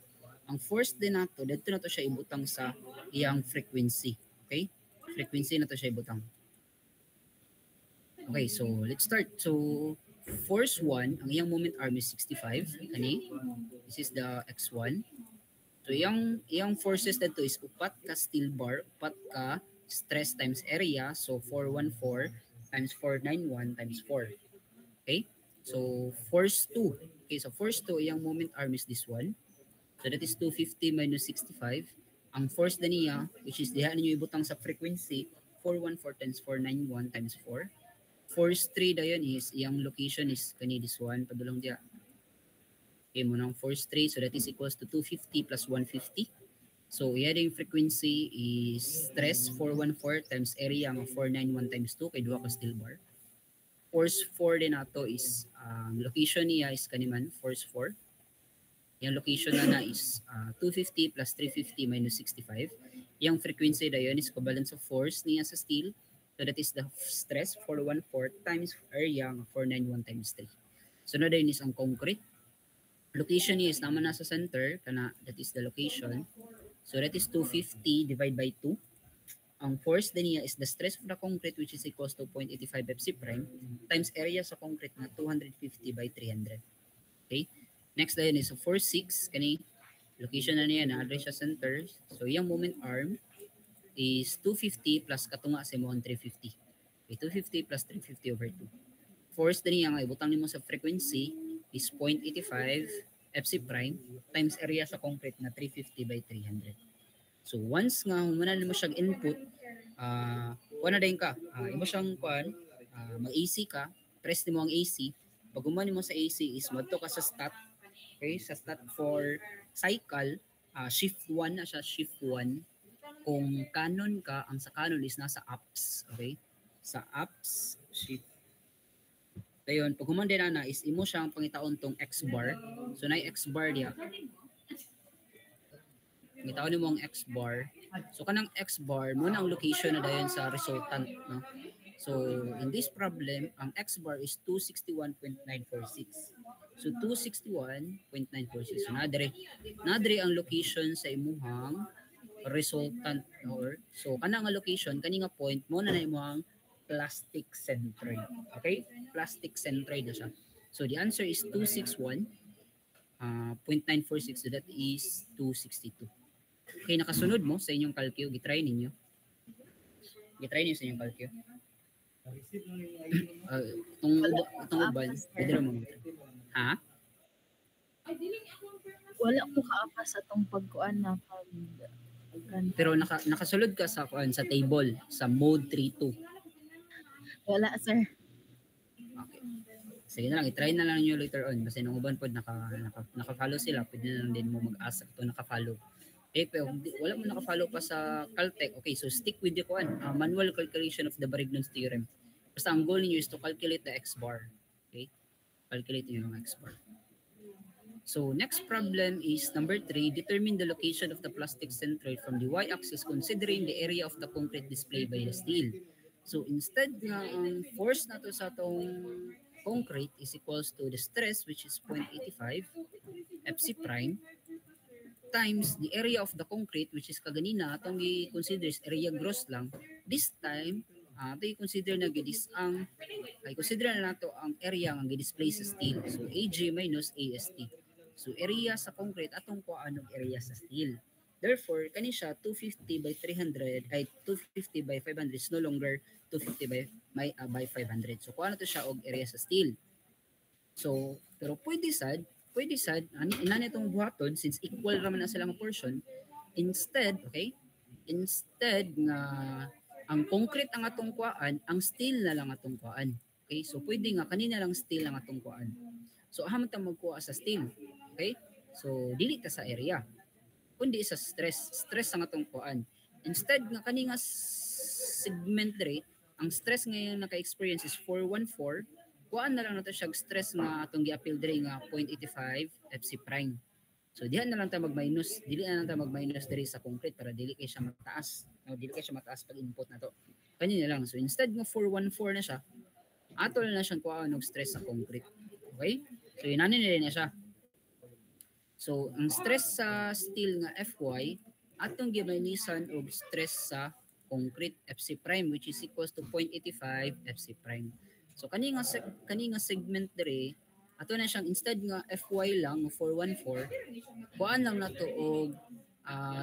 Ang first din nato, dito na to siya ibutang sa iyang frequency. Okay? Frequency na to siya ibutang. Okay, so let's start. So force 1, ang iyang moment arm is 65. Kani? This is the x1. So iyang forces dito is upat ka steel bar, upat ka stress times area. So 414 times 491 times 4. Okay? So force 2. Okay, so force 2, iyang moment arm is this one. So that is 250 minus 65. Ang force na niya, which is diha ninyo ibutang sa frequency, 414 times 491 times 4. Force 3 dayon is, iyang location is kani this one, padulong diya. Okay, mo ng force 3, so that is equals to 250 plus 150. So, yung frequency is stress 414 times area ng 491 times 2 kay duha ka steel bar. Force 4 din nato is location niya is kaniman force 4. Yung location na is 250 plus 350 minus 65. Yung frequency dayon is equivalent sa force niya sa steel. So that is the stress 414 times area ng 491 times 3. So na din is ang concrete. Location niya is naman nasa center, kana that is the location. So that is 250 divided by 2. Ang force din niya is the stress of the concrete which is equals to 0.85 Fc prime times area sa concrete na 250 by 300. Okay? Next na yun is force 6. Kani, location na niya na address sa center. So yung moment arm is 250 plus katunga sa mo 350. Okay, 250 plus 350 over 2. Force din niya nga ibutang nimo sa frequency is 0.85 Fc prime times area sa concrete na 350 by 300. So once nga humana nimo siyang input, kuha din ka, imo siyang kuan, mag-AC ka, press nimo ang AC. Pag humana nimo sa AC is madto ka sa stat. Okay, sa stat for cycle, shift 1 na siya, shift 1. Kung canon ka, ang sa canon is nasa ups, okay? Sa ups, shift. Dayon, pag humanda na is imo siyang pangitaon tong X bar. So na X bar diya. Pangitaon nimo ang X bar. So kanang X bar mo na ang location na dayon sa resultant, no? So in this problem, ang X bar is 261.946. So 261.946. So nadre ang location sa imuhang resultant or so kanang location kani nga point mo na imuhang plastic centroid. Okay? Plastic centroid na siya. So the answer is 261.946. So that is 262. Okay, nakasunod mo sa inyong calcio. Gitry ninyo. Gitry ninyo sa inyong calcio. Itong uban. Pwede mo. Ha? Wala ko kaapa sa tong pagkuan na pag pero nakasulod ka sa table sa mode 3.2. Wala, sir. Okay. Sige na lang, i-try na lang nyo later on. Kasi nung uban po, naka-follow sila. Pwede na lang din mo mag-ask ito naka-follow. Pero wala mo naka-follow pa sa Caltech. Okay, so stick with the manual calculation of the Varignon's theorem. Basta ang goal niyo is to calculate the X-bar. Okay? Calculate yung X-bar. So next problem is number 3. Determine the location of the plastic centroid from the y-axis considering the area of the concrete displayed by the steel. So instead nga ang force na to sa tong concrete is equals to the stress which is 0.85 Fc prime times the area of the concrete which is kaganina atong i-consider is area gross lang. This time ito i-consider na gidis ang consider na nato ang area nga gi-display sa steel. So AG minus AST. So area sa concrete atong kuan og area sa steel. Therefore, kani siya 250 by 300 ay 250 by 500 is no longer 250 by 500. So kuha na to siya og area sa steel. So, pero pwede sad inani itong buhaton since equal raman na sila nga portion. Instead nga ang concrete ang atong kuan, ang steel na lang atong kuan. Okay? So pwede nga kanina lang steel ang atong kuan. So ahamon ta magkuha sa steel. Okay? So dili ta sa area kundi sa stress ang atong kuan. Instead nga kani nga segment rate, ang stress ngayon naka-experience is 414, kuan na lang nato siya stress nga atong gi-appeal diri nga 0.85 Fc prime. So diha na lang ta mag-minus, dili na lang ta mag-minus diri sa concrete para dili kay siya mataas. No, dili kay siya mataas pag input na to. Kani na lang. So instead nga 414 na siya, atol na siyang kuha og stress sa concrete. Okay? So inani na siya. So ang stress sa steel nga Fy atong giminisan og stress sa concrete Fc prime which is equals to 0.85 Fc prime. So kani nga segment diri ato na siyang instead nga Fy lang 414 kuan lang nato og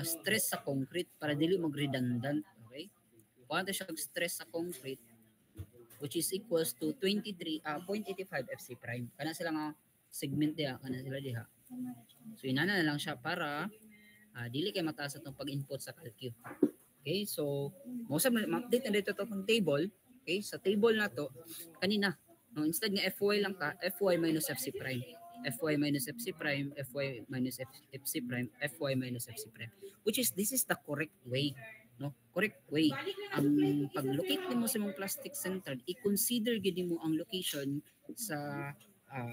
stress sa concrete para dili mag-redundant, okay? Kuan ta siya og stress sa concrete which is equals to 0.85 Fc prime. Kana sila nga segment diha, kana sila diha. So inana na lang siya para dili kay mataas atong pag-input sa calcu. Okay? So mo ma-update na dito tong table. Okay? Sa table na to kanina no, instead nga Fy lang ka, Fy minus Fc prime. Fy minus Fc prime, Fy minus Fc prime, Fy minus Fc prime. Which is, this is the correct way. No? Correct way. Ang pag-locate nimo sa mong plastic centered, i-consider gid mo ang location sa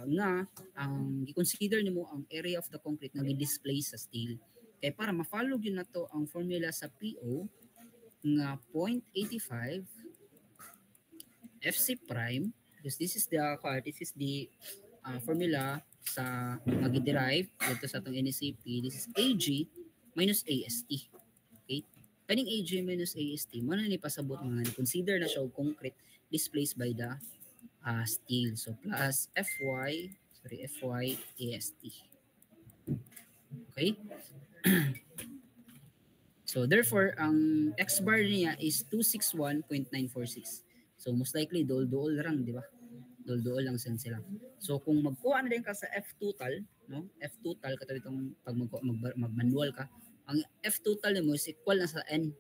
nga ang i-consider nimo ang area of the concrete nga gi-display sa steel. Kay para ma-follow gyud nato ang formula sa PO nga 0.85 Fc prime because this is the formula sa magi-derive dito sa atong NCP. This is Ag minus AST. Okay? Kaning Ag minus AST mo na ni pasabot nga consider na siya og concrete displaced by the steel. So plus Fy AST. Okay? So therefore ang X bar niya is 261.946. So most likely duol-duol lang, di ba? Duol-duol lang sila. So kung magkuha na din ka sa F total, no? F total katulad itong pag mag-manual ka, ang F total mo is equal na sa N.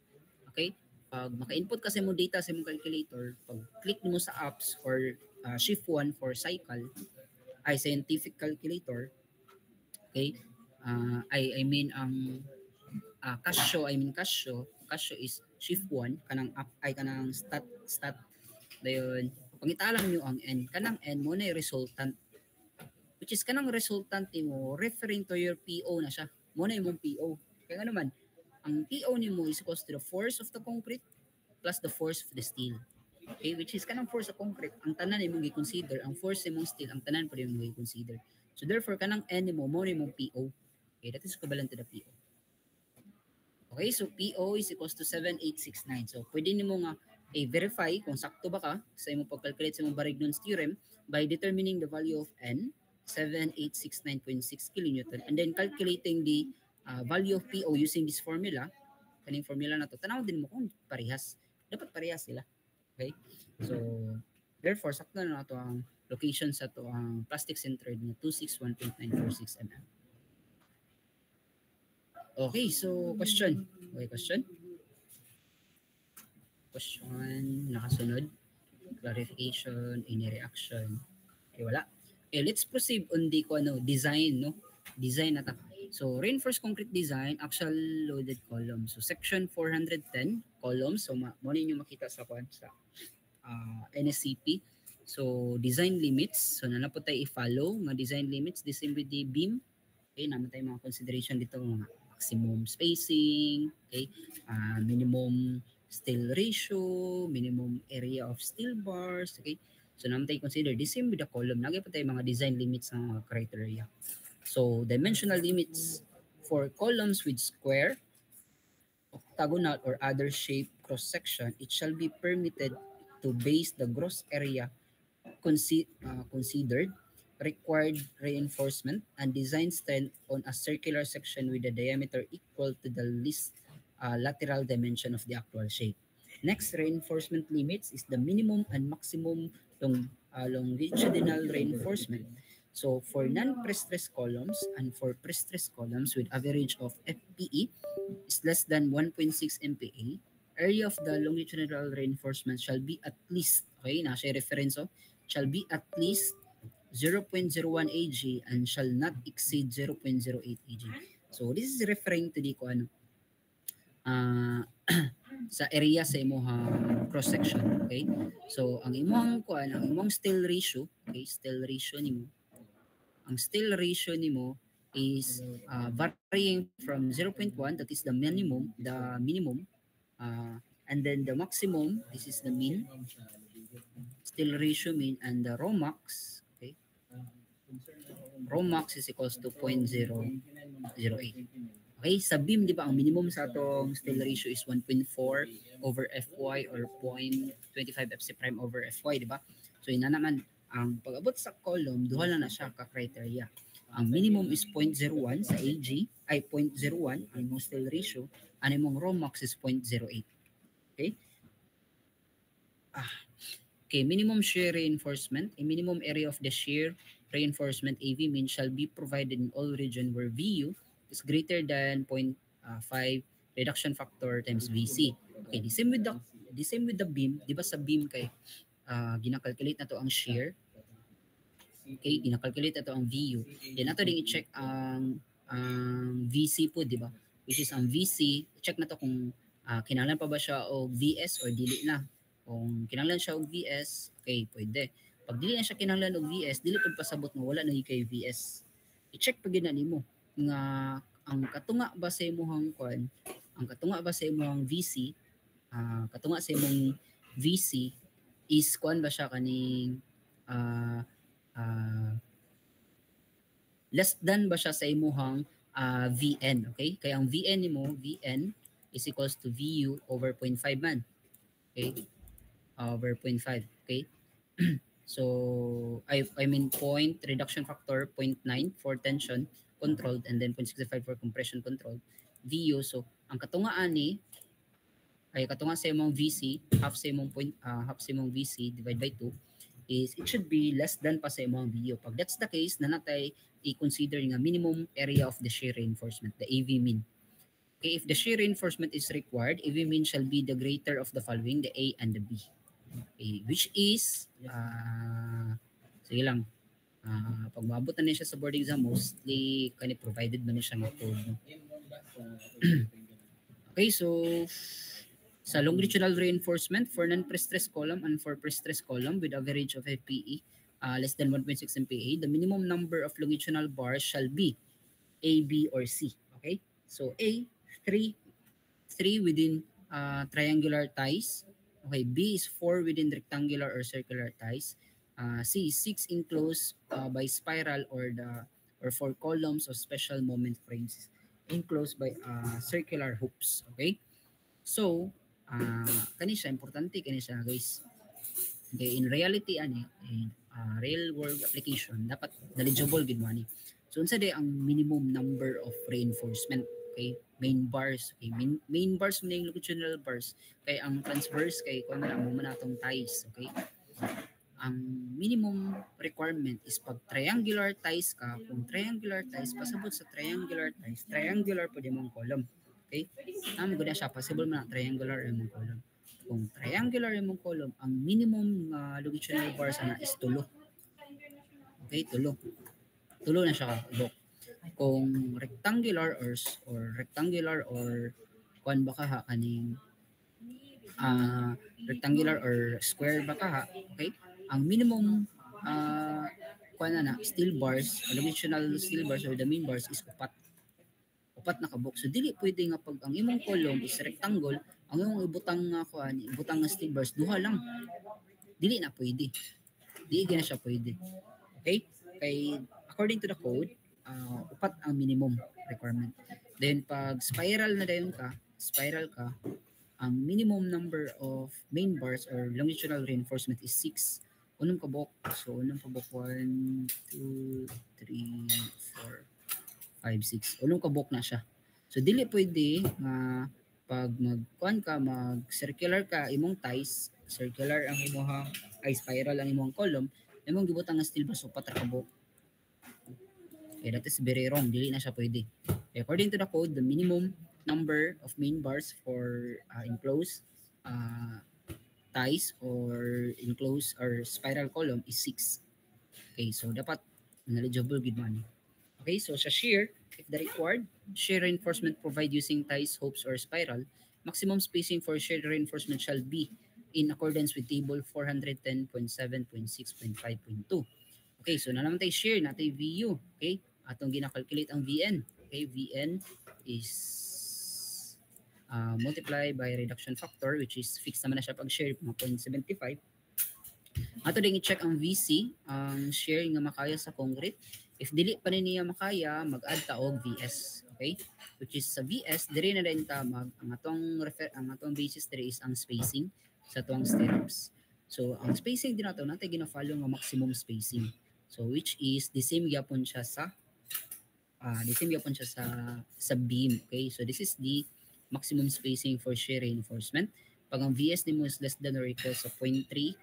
Okay? Pag maka-input kasi mo data sa mong calculator, pag click mo sa apps or shift 1 for cycle, ay scientific calculator, okay? I mean ang Casio is shift 1 kanang up ay kanang stat dayon pangitalang nyo ang n kanang n mo na resultant which is kanang resultant mo referring to your PO na siya mo na imong PO kaya nga naman ang PO nimo is equals to the force of the concrete plus the force of the steel, okay, which is kanang force sa concrete ang tanan imong gi-consider ang force imong steel ang tanan pa imong gi-consider. So therefore kanang n mo mo na imong PO, okay, that is equivalent to the PO. Okay, so PO is equals to 7869. So pwede nimo nga verify kung sakto ba ka sa imong pag-calculate sa imong Varignon's theorem by determining the value of N, 7869.6 kilonewton, and then calculating the value of PO using this formula. Kaning formula na to, tanaw din mo kung parehas. Dapat parehas sila. Okay? So, therefore, sakto na to ang location sa to ang plastic centered na 261.946 mm. Okay, so question. Okay, question? Question, nakasunod. Clarification, any reaction. Okay, wala. Okay, let's proceed on the design, no? Design na ta. So, reinforced concrete design, axial loaded column. So, section 410 columns. So, mo ninyo makita sa NSCP. So, design limits. So, nanapot tayo i-follow nga design limits. The same with the beam. Okay, naman tayo mga consideration dito, mga maximum spacing, okay, minimum steel ratio, minimum area of steel bars, okay. So naman tayo consider the same with the column. Lagi pa tayo mga design limits ng mga criteria. So dimensional limits for columns with square, octagonal or other shape cross section, it shall be permitted to base the gross area considered required reinforcement and design strength on a circular section with a diameter equal to the least lateral dimension of the actual shape. Next, reinforcement limits is the minimum and maximum longitudinal reinforcement. So for non-pre-stressed columns and for pre-stressed columns with average of FPE is less than 1.6 MPa, area of the longitudinal reinforcement shall be at least, okay, nasa reference, shall be at least 0.01 AG and shall not exceed 0.08 AG. So this is referring to the sa area sa imong cross section, okay? So ang imong steel ratio, okay, steel ratio nimo. Ang steel ratio nimo is varying from 0.1, that is the minimum, and then the maximum, this is the mean, still ratio mean, and the rho max, okay, rho max is equals to 0.008. Okay, sa beam, di ba, ang minimum sa atong still ratio is 1.4 over Fy or 0.25 Fc prime over Fy, di ba? So, yun na naman, ang pag-abot sa column, duha na siya ka-criteria. Ang minimum is 0.01 sa AG, ay 0.01 ang imong still ratio, ang imong rho max is 0.08. Okay? Okay, minimum shear reinforcement. A minimum area of the shear reinforcement AV mean shall be provided in all region where VU is greater than 0.5 reduction factor times VC. Okay, the same with the beam, di ba sa beam kay ginakalculate na to ang shear. Okay, ginakalculate na to ang VU. Then ato ding i-check ang VC po, di ba? Which is ang VC, check na to kung kinahanglan pa ba siya o VS or dili na. Kung kinahanglan siya og VS, okay, pwede. Pag dili na siya kinahanglan og VS, dili pud pasabot nga wala na kay VS. I-check pa gyud na nimo nga ang katunga ba sa imong kwan, ang katunga ba sa imong VC, katunga sa imong VC is kwan ba siya kaning less than ba siya sa imong VN, okay? Kaya ang VN nimo, VN is equals to VU over 0.5 man. Okay? Over 0.5, okay? So, I mean point reduction factor 0.9 for tension controlled and then 0.65 for compression controlled. VU, so ang katungaan ni ay katunga sa imong VC, half sa imong VC divide by 2 is it should be less than pa sa imong VU. Pag that's the case, na natay i-consider nga minimum area of the shear reinforcement, the AV mean. Okay, if the shear reinforcement is required, AV mean shall be the greater of the following, the A and the B. Okay, which is, sige lang, pag maabot na niya siya sa board exam, mostly provided man niya siya nga code. No? Okay, so sa longitudinal reinforcement for non-pre-stress column and for pre-stress column with average of FPE less than 1.6 MPa, the minimum number of longitudinal bars shall be A, B, or C. Okay, so A, 3 within triangular ties. Okay, B is 4 within rectangular or circular ties. C, 6 enclosed by spiral or 4 columns of special moment frames enclosed by circular hoops. Okay, so kani siya importante kani siya guys. Okay, in reality in real world application dapat knowledgeable gid mo ani. So unsa day ang minimum number of reinforcement? Okay, main bars, okay, main bars mo yung longitudinal bars, kay ang transverse kay kung na mo manatong ties, okay. Ang minimum requirement is pag triangular ties ka, kung triangular ties pasabot sa triangular ties, triangular po di mong column, okay. Amo gud siya possible man triangular imong column. Kung triangular imong column, ang minimum longitudinal bars na is 3. Okay, 3 na siya kabok. Kung rectangular or kuan ba ka ha kaning rectangular or square ba ka ha, okay, ang minimum kuan na steel bars, longitudinal steel bars or the main bars is upat na kabok. So dili pwede nga pag ang imong column is rectangle, ang imong ibutang nga ibutang nga steel bars duha lang, dili na pwede, dili na siya pwede. Okay, kay according to the code, upat ang minimum requirement. Then pag spiral ka, ang minimum number of main bars or longitudinal reinforcement is 6. Unong kabok. So unong kabok 1, 2, 3, 4, 5, 6. Unong kabok na siya. So dili pwede nga pag mag-circular ka imong ties, circular ang imong spiral ang imong column, imong gibutang nga steel bars upat ra kabok. Okay, that is very wrong. Dili na siya pwede. Okay, according to the code, the minimum number of main bars for enclosed ties or enclosed or spiral column is 6. Okay, so dapat knowledgeable gid man. Okay, so sa shear, if the required shear reinforcement provide using ties, hoops, or spiral, maximum spacing for shear reinforcement shall be in accordance with table 410.7.6.5.2. Okay, so na naman tayo shear, natin VU. Okay, atong gina-calculate ang VN. Okay, VN is multiply by reduction factor, which is fixed naman na siya pag share, mga 0.75. Ato din i-check ang VC, ang share nga makaya sa concrete. If dili pa niya makaya, mag-add ta og VS. Okay? Which is sa VS, diri na rin ta ang atong basis diri is ang spacing sa tuwang stirrups. So, ang spacing din nato natay gina-follow nga maximum spacing. So, which is the same gyapon siya sa sa beam. Okay? So, this is the maximum spacing for shear reinforcement. Pag ang VS nimo is less than or equal sa 0.33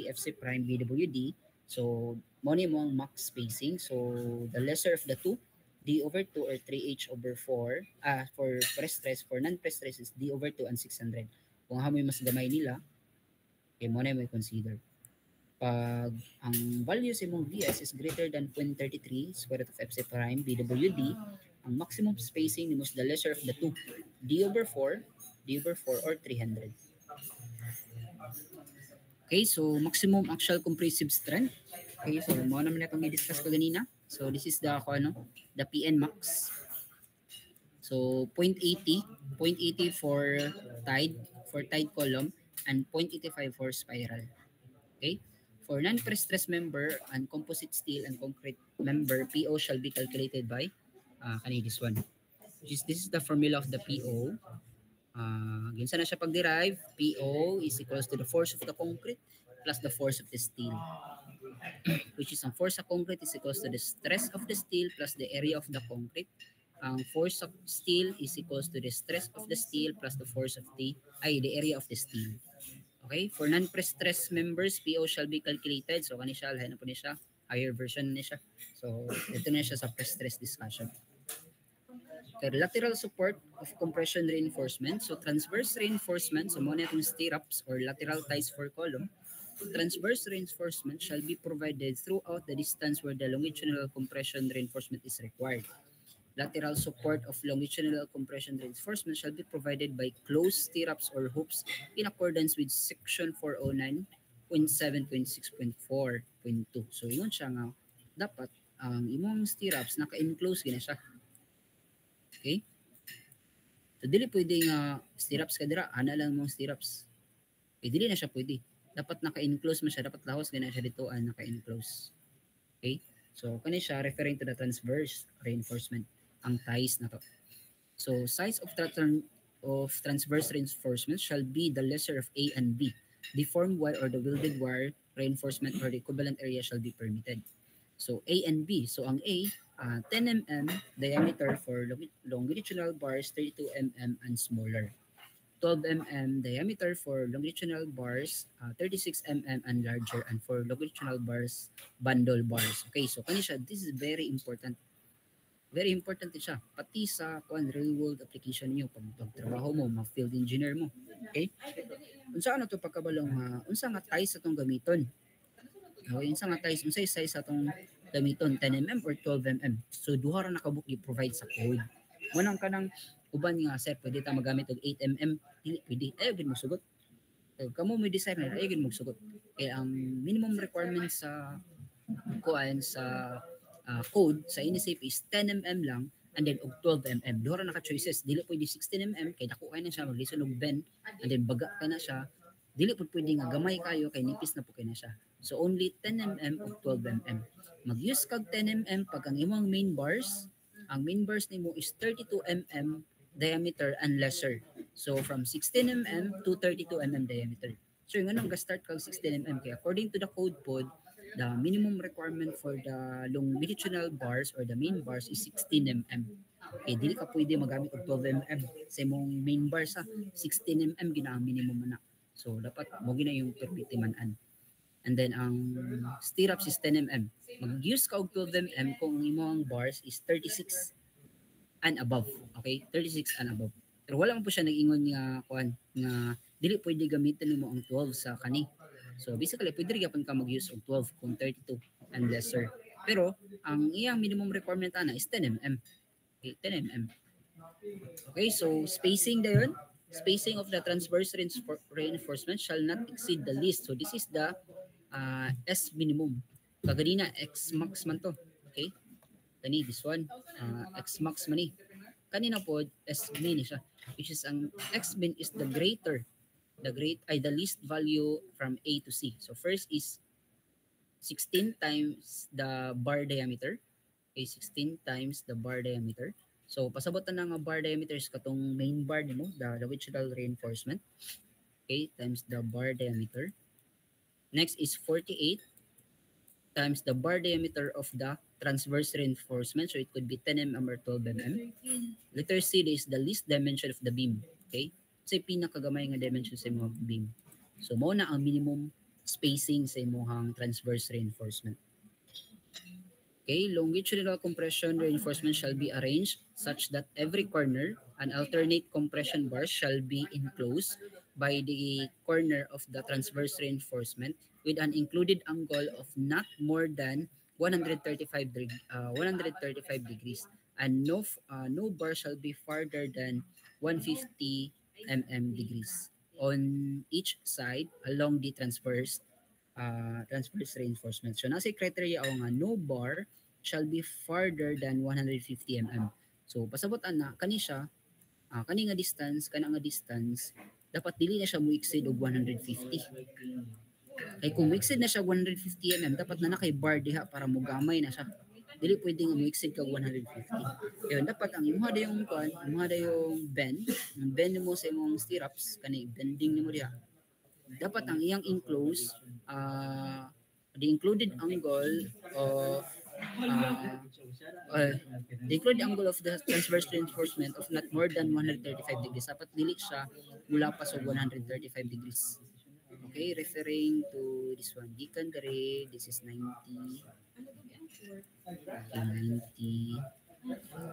FC prime BWD, so mo ang max spacing. So the lesser of the two, D over 2 or 3H over 4, for press stress, for non-press stress is D over 2 and 600. Kung hamoy mas gamay nila, okay, mo may consider. Pag ang value sa imong VS is greater than 0.33 square root of FC prime BWD, ang maximum spacing nimo is the lesser of the two, D over 4 or 300. Okay, so maximum axial compressive strength. Okay, so mo naman itong i-discuss ko ganina. So this is the the PN max. So 0.80 for tide column and 0.85 for spiral. Okay? For non-press stress member and composite steel and concrete member, PO shall be calculated by this one. This is the formula of the PO. Ginsa na siya pag-derive, PO is equals to the force of the concrete plus the force of the steel. Which is ang force sa concrete is equals to the stress of the steel plus the area of the concrete. Ang force of steel is equals to the stress of the steel plus the force of the area of the steel. Okay? For non-press stress members, PO shall be calculated. So, kani siya, lahat na po niya siya. Higher version na siya. So, ito na siya sa press stress discussion. Okay, lateral support of compression reinforcement. So, transverse reinforcement, so muna itong stirrups or lateral ties for column. Transverse reinforcement shall be provided throughout the distance where the longitudinal compression reinforcement is required. Lateral support of longitudinal compression reinforcement shall be provided by closed stirrups or hoops in accordance with section 409.7.6.4.2. So, yun siya nga, dapat ang imong stirrups naka-enclose gina siya. Okay? So, dili pwede nga stirrups ka dira, ana lang mong stirrups. Dili na siya pwede. Dapat naka-enclose mo siya, dapat lahos gina siya dito naka-enclose. Okay? So, kani siya referring to the transverse reinforcement, ang ties na to. So, size of transverse reinforcement shall be the lesser of A and B. The formed wire or the welded wire reinforcement or the equivalent area shall be permitted. So, A and B. So, ang A, 10 mm diameter for longitudinal bars, 32 mm and smaller. 12 mm diameter for longitudinal bars, 36 mm and larger, and for longitudinal bars, bundle bars. Okay, so kani siya, this is very important. Very important siya. Pati sa real world application niyo pag trabaho mo, ma-field engineer mo. Okay? Unsa ano to pagkabalong unsa nga ties atong gamiton? Okay, unsa nga ties, unsa size atong gamiton, 10 mm or 12 mm. So duha ra nakabook i-provide sa code. Munang kanang uban nga sir, pwede ta magamit og 8 mm, dili pwede. Gid mo sugot. Kamo mo designer, gid mo sugot. Kaya ang minimum requirement sa code sa INISAFE is 10 mm lang and then og 12 mm. Duha ra naka choices. Dili pwede 16 mm kay dako kay na siya, maglison og bend and then baga ka na siya. Dili pud pwede nga gamay kayo kay nipis na po kay na siya. So only 10 mm o 12 mm. Mag-use kag 10 mm pag ang imong main bars, ang main bars nimo is 32 mm diameter and lesser. So from 16 mm to 32 mm diameter. So yung anong ga-start kag 16 mm kay according to the code pod, the minimum requirement for the longitudinal bars or the main bars is 16 mm. Okay, dili ka pwede magamit og 12 mm sa imong main bars 16 mm gina ang minimum na. So dapat mo gina yung permitimanan. And then ang stirrups is 10 mm. Mag-use ka og 12 mm kung ang imong bars is 36 and above. Okay? 36 and above. Pero wala man po siya nag-ingon nga dili pwede gamitin mo ang 12 sa kani. So basically pwede rin ka mag-use og 12 kung 32 and lesser. Pero ang iyang minimum requirement is 10 mm. Okay, 10 mm. Okay, so spacing dayon. Spacing of the transverse reinforcement shall not exceed the least. So this is the S minimum. Kaganina X max man to. Okay? Kani this one, X max man ni. Kanina po S min siya, which is ang X min is the the least value from A to C. So first is 16 times the bar diameter. Okay, 16 times the bar diameter. So pasabot na nga bar diameter is katong main bar nimo, the longitudinal reinforcement. Okay, times the bar diameter. Next is 48 times the bar diameter of the transverse reinforcement. So it could be 10 mm or 12 mm. Letter C is the least dimension of the beam. Okay? So pinakagamay nga dimension sa imong beam. So mo na ang minimum spacing sa imong transverse reinforcement. Okay, longitudinal compression reinforcement shall be arranged such that every corner an alternate compression bars shall be enclosed by the corner of the transverse reinforcement with an included angle of not more than 135 degrees, and no bar shall be farther than 150 degrees on each side along the transverse reinforcement. So nasa criteria nga no bar shall be farther than 150 mm. So pasabot ana kani siya kani nga distance dapat dili na siya mo-exceed og 150. Kay kung mo-exceed na siya 150 mm dapat na kay bar diha para mogamay na siya. Dili pwede nga mo-exceed kag 150. Kaya dapat ang imuha yung bend mo sa imong stirrups kani bending nimo diha. Dapat ang iyang enclose the included angle of the included angle of the transverse reinforcement of not more than 135 degrees. Dapat dili siya mula pa sa 135 degrees. Okay, referring to this one. Gikan dere, this is 90. Okay, 90.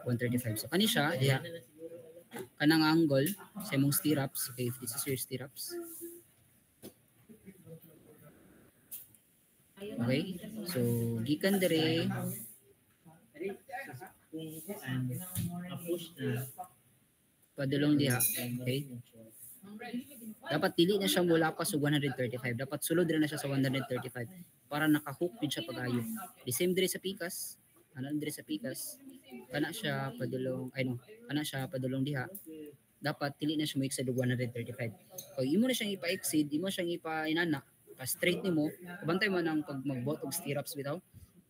135. So kani siya, diha. Kanang angle sa imong stirrups. Okay, if this is your stirrups. Okay? So, gikan dere padulong diha. Okay? Dapat dili na siya mula pa sa 135. Dapat sulod rin na siya sa 135 para nakahook din siya pag-ayo. The same dire sa pikas. Dire sa pikas. Kana siya padulong diha. Dapat dili na siya mo-exceed og 135. Kung imo na siyang ipa-exceed, imo siyang ipa-inana, straight nimo, kabantay mo nang pag magbuhat og stirrups bitaw.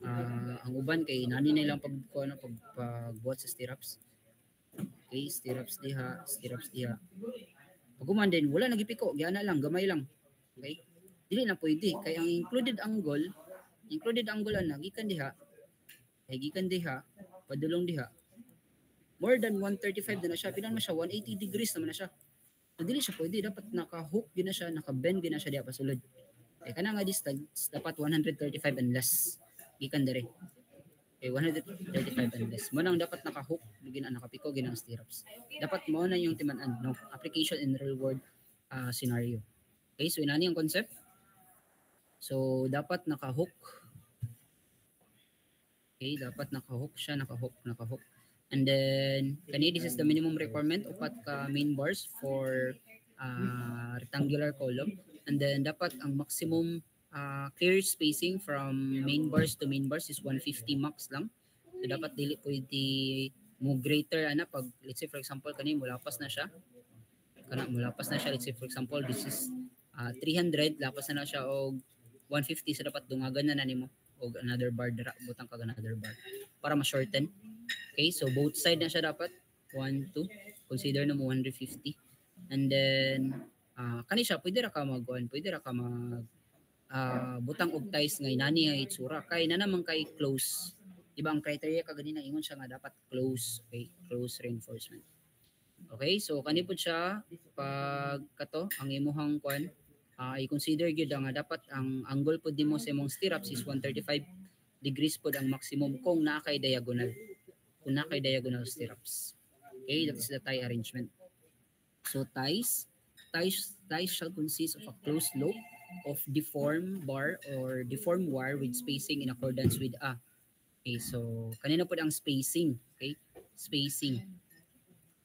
Ang uban kay nani na lang pagbuhat sa stirrups. Okay, stirrups diha. Pag uman din wala nagipiko, giana lang, gamay lang. Okay? Dili na pwede kay ang included angle ana gikan diha, padulong diha. More than 135 na siya, pinan mo siya 180 degrees naman na siya. So dili siya pwede, dapat naka-hook din na siya, naka-bend din na siya diha pasulod. Kaya kana nga distance dapat 135 and less gikan dere. Okay, 135 and less. Mo nang dapat naka-hook, nakapiko ginang stirrups. Dapat mo na yung timan-an no application in real world scenario. Okay, so inani ang concept. So dapat naka-hook. Okay, dapat naka-hook siya, naka-hook. And then this is the minimum requirement upat ka main bars for rectangular column. And then dapat ang maximum clear spacing from main bars to main bars is 150 max lang. So dapat dili pwede mo greater pag let's say for example mulapas na siya. Let's say for example this is 300, lapas na siya og 150, so dapat dungagan na nimo og another bar butang kag another bar para ma-shorten. Okay, so both side na siya dapat 1 2 consider na mo 150. And then kani siya pwede ra ka mag butang og ties nga inani nga itsura kay na naman kay close. Diba ang criteria kaganina ingon siya nga dapat close, okay, close reinforcement. Okay, so kani pud siya pag kato ang imuhang i-consider gyud nga dapat ang angle pud nimo sa imong stirrups is 135 degrees pud ang maximum kung naa kay diagonal. Kung naa kay diagonal stirrups. Okay, that is the tie arrangement. So ties shall consist of a closed loop of deformed bar or deformed wire with spacing in accordance with Okay, so kanina po ang spacing. Okay, spacing.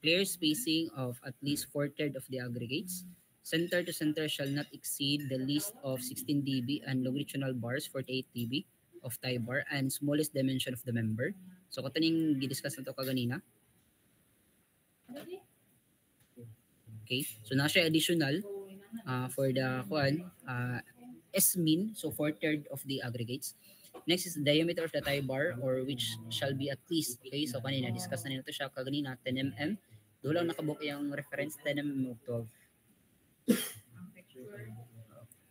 Clear spacing of at least 4/3 of the aggregates. Center to center shall not exceed the least of 16 dB and longitudinal bars 48 dB of tie bar and smallest dimension of the member. So kataning gidiscuss na to kaganina. Okay, so na siya additional for the S-mean, so 4/3 of the aggregates. Next is the diameter of the tie bar, or which shall be at least, okay, so kanina discuss na nito siya kaganina, 10 mm. Doon lang nakabuk yung reference 10 mm of 12.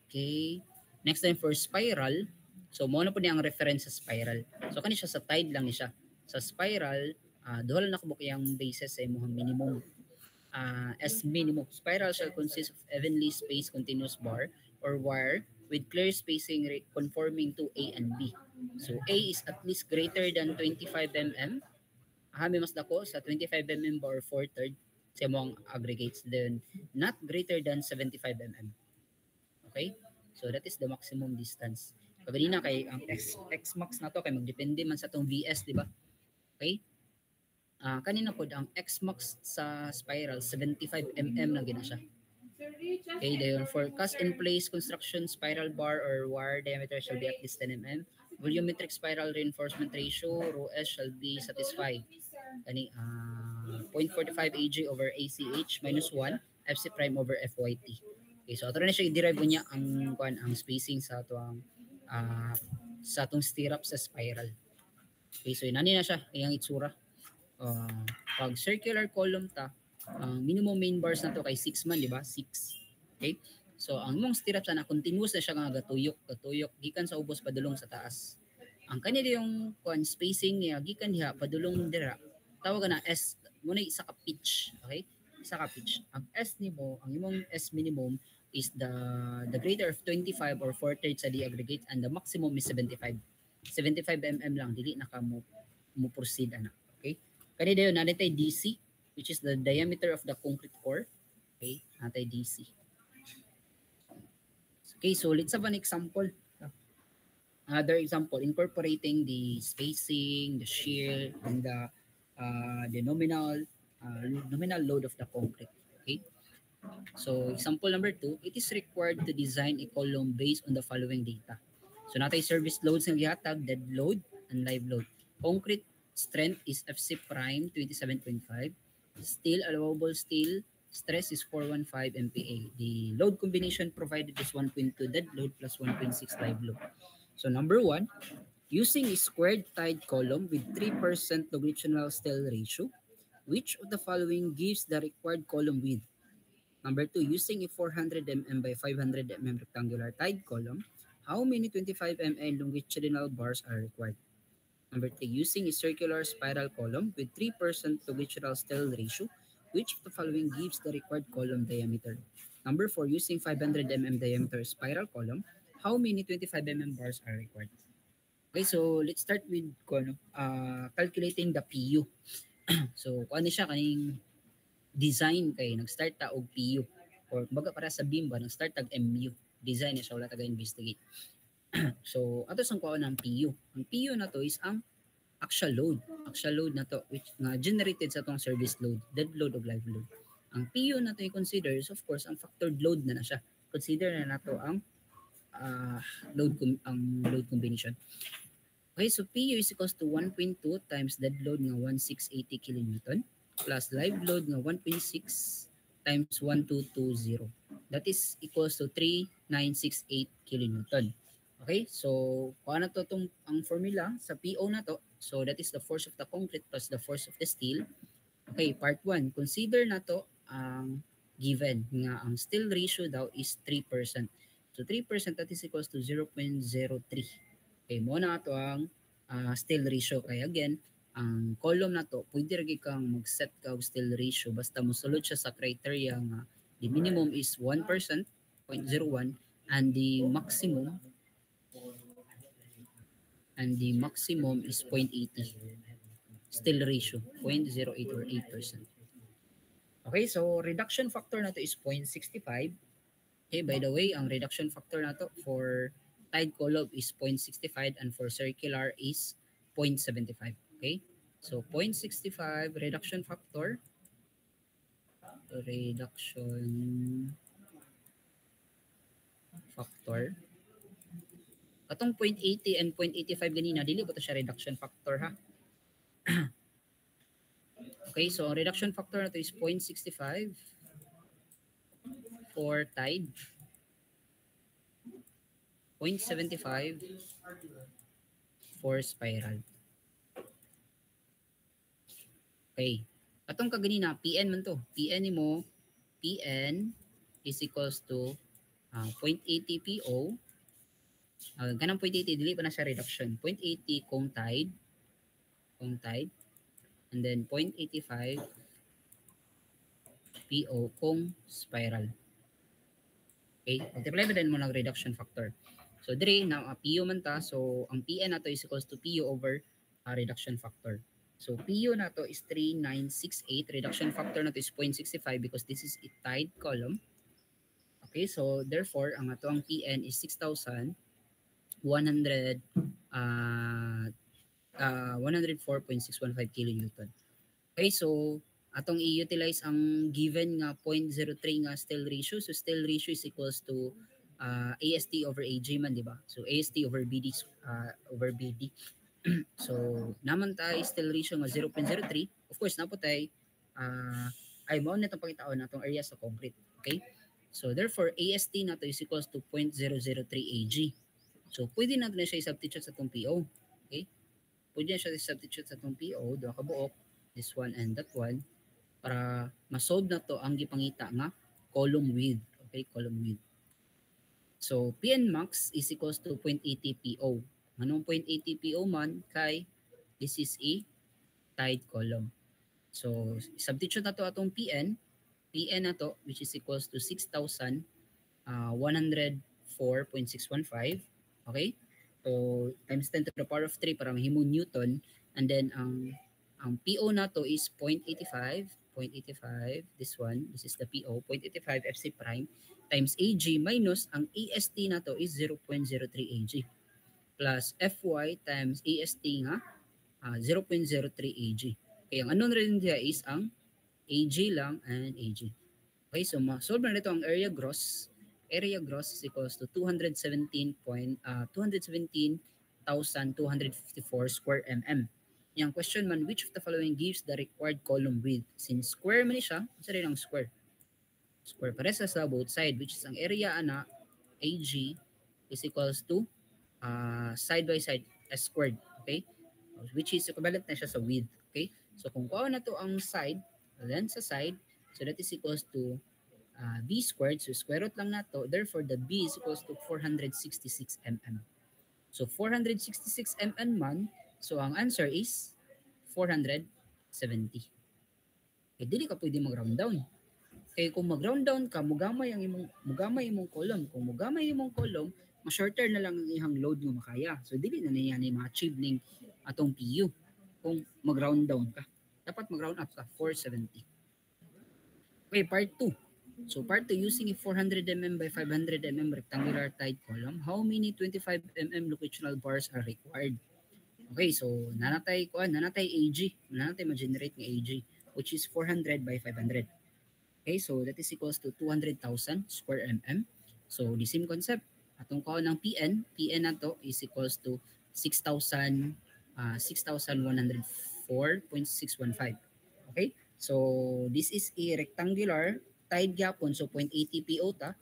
Okay, next time for spiral, so mo na po niya ang reference sa spiral. So kanina siya sa tide lang ni siya. Sa spiral, doon lang nakabuk yung bases sa imong minimum. As minimum, spiral shall consist of evenly spaced continuous bar or wire with clear spacing conforming to A and B. So A is at least greater than 25 mm. Hami mas dako sa 25 mm bar 4/3 sa mong aggregates, then not greater than 75 mm. Okay? So that is the maximum distance. Kaganina kay ang X max na to kay magdepende man sa tong VS, di ba? Okay? Kanina po ang X max sa spiral 75 mm na gina siya. Okay, dayon for cast in place construction spiral bar or wire diameter shall be at least 10 mm. Volumetric spiral reinforcement ratio rho S shall be satisfied. Kani 0.45 AG over ACH minus 1 FC prime over FYT. Okay, so ato na siya i-derive niya ang spacing sa atong stirrup sa spiral. Okay, so inani na siya iyang itsura. Pag circular column ta, minimum main bars na to kay 6 man, di ba? 6. Okay? So ang mong stirrup sana continuous na siya nga gatuyok gikan sa ubos padulong sa taas. Ang kanila yung spacing niya gikan diha padulong dira. Tawag na S, muna isa ka pitch, okay? Isa ka pitch. Ang S nimo, ang imong S minimum is the greater of 25 or 4/3 sa the aggregate, and the maximum is 75. 75 mm lang, dili na ka mo proceed ana. Okay? Kanina yun, natay DC, which is the diameter of the concrete core. Okay, natay DC. Okay, so let's have an example. Another example, incorporating the spacing, the shear, and the nominal load of the concrete. Okay, so example number 2, it is required to design a column based on the following data. So natay service loads ng gihatag, dead load, and live load. Concrete strength is FC prime 27.5. Steel, allowable steel stress is 415 MPa. The load combination provided is 1.2 dead load plus 1.6 live load. So number 1, using a squared tied column with 3% longitudinal steel ratio, which of the following gives the required column width? Number 2, using a 400 mm by 500 mm rectangular tied column, how many 25 mm longitudinal bars are required? Number 3, using a circular spiral column with 3% longitudinal steel ratio, which of the following gives the required column diameter? Number 4, using 500 mm diameter spiral column, how many 25 mm bars are required? Okay, so let's start with calculating the PU. So, kung ano siya kaning design kay nag-start ta og PU, or baga para sa BIM ba nag-start tag MU. Design na siya, wala taga-investigate. So, ato sang kuha ng PU. Ang PU na to is ang actual load. Actual load na to which nga generated sa tong service load, dead load o live load. Ang PU na to i-consider is of course ang factored load na siya. Consider na nato ang load combination. Okay, so PU is equals to 1.2 times dead load nga 1680 kN plus live load nga 1.6 times 1220. That is equals to 3968 kN. Okay, so kung ano to ang formula sa PO na to, so that is the force of the concrete plus the force of the steel. Okay, part 1, consider na to ang given nga ang steel ratio daw is 3%. So 3% that is equals to 0.03. Okay, mo na to ang steel ratio. Kaya again, ang column na to, pwede rin kang mag-set ka og steel ratio basta mosulod siya sa criteria nga the minimum is 1%, 0.01, and the maximum is 0.80. Steel ratio, 0.08 or 8%. Okay, so reduction factor na to is 0.65. Okay, by the way, ang reduction factor na to for tied column is 0.65 and for circular is 0.75. Okay, so 0.65 reduction factor. Katong 0.80 and 0.85 ganina, dili ba to siya reduction factor ha? Okay, so ang reduction factor na to is 0.65 for tide, 0.75 for spiral. Okay. Atong kaganina, PN man to. PN mo, PN is equals to 0.80 PO. Ganang 0.80, dili pa na siya reduction. 0.80 kung tide, and then 0.85 PO kung spiral. Okay, multiply din mo ng reduction factor. So dire na PO man ta, so ang PN nato is equals to PO over reduction factor. So PO nato is 3968, reduction factor nato is 0.65 because this is a tide column. Okay, so therefore ang ato ang PN is 6,100 104.615 kilonewton. Okay, so atong i-utilize ang given nga 0.03 nga still ratio. So still ratio is equals to AST over AG man, di ba? So AST over BD so naman tayo still ratio nga 0.03. Of course, napo tayo ay mao na itong pagkitaon na itong area sa concrete. Okay? So therefore, AST na to is equals to 0.003 AG. So pwede natin na siya i-substitute sa itong PO. Okay? Pwede na siya i-substitute sa itong PO, doon kabuok, this one and that one, para masolve na to ang gipangita nga column width. Okay, column width. So PN max is equals to 0.80 PO. Anong 0.80 PO man kay this is a tide column. So substitute na to atong PN na to which is equals to 6,104.615. Okay? So times 10 to the power of 3 para mahimo Newton, and then ang PO na to is 0.85, this one, this is the PO, 0.85 FC prime times AG minus ang AST na to is 0.03 AG plus FY times AST nga 0.03 AG. Okay, ang ano rin niya is ang AG lang and AG. Okay, so ma-solve na nito ang area gross. Area gross is equals to 217,254 square mm. Yung question man, which of the following gives the required column width? Since square man siya, isa rin ang square. Square pares sa both side, which is ang area ana, AG is equals to side by side, S squared. Okay? Which is equivalent na siya sa width. Okay? So kung kuha na to ang side, then sa side, so that is equals to B squared. So square root lang na to. Therefore, the B is equals to 466 mm. So 466 mm man, so ang answer is 470. Eh dili ka pwede mag-round down. Kaya kung mag-round down ka, mugamay imong column. Kung mugamay imong column, ma-shorter na lang ang ihang load nga makaya. So dili na niya ni ma-achieve ning atong PU kung mag-round down ka. Dapat mag-round up ka, 470. Okay, part 2. So part 2, using a 400 mm by 500 mm rectangular tide column, how many 25 mm locational bars are required? Okay, so nanatay AG, nanatay ma-generate ng AG, which is 400 by 500. Okay, so that is equals to 200,000 square mm. So the same concept, atong kaon ng PN na to is equals to 6,104.615. Okay, so this is a rectangular tide gyapon, so 0.80 PO ta.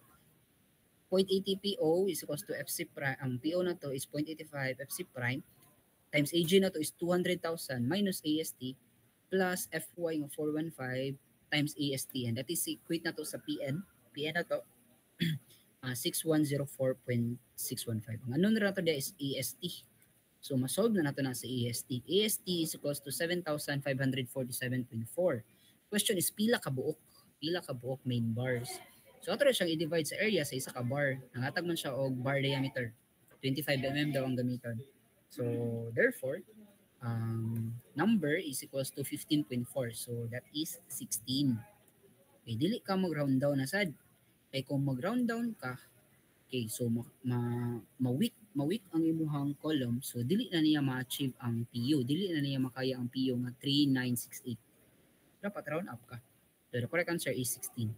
0.80 PO is equals to FC prime. Ang PO na to is 0.85 FC prime times AG na to is 200,000 minus AST plus FY ng 415 times AST, and that is equate na to sa PN na to 6,104.615. Ang ano na to is AST. So masolve na nato na sa AST. AST is equals to 7,547.4. Question is pila ka buok main bars. So ato siyang i-divide sa area sa isa ka bar. Nangatag man siya og bar diameter. 25 mm daw ang gamiton. So therefore, number is equals to 15.4. So that is 16. Okay, dili ka mag-round down na sad. Kay kung mag-round down ka, okay, so ma-weak ang imuhang column, so dili na niya ma-achieve ang PU. Dili na niya makaya ang PU nga 3968. Dapat round up ka. So the correct answer is 16.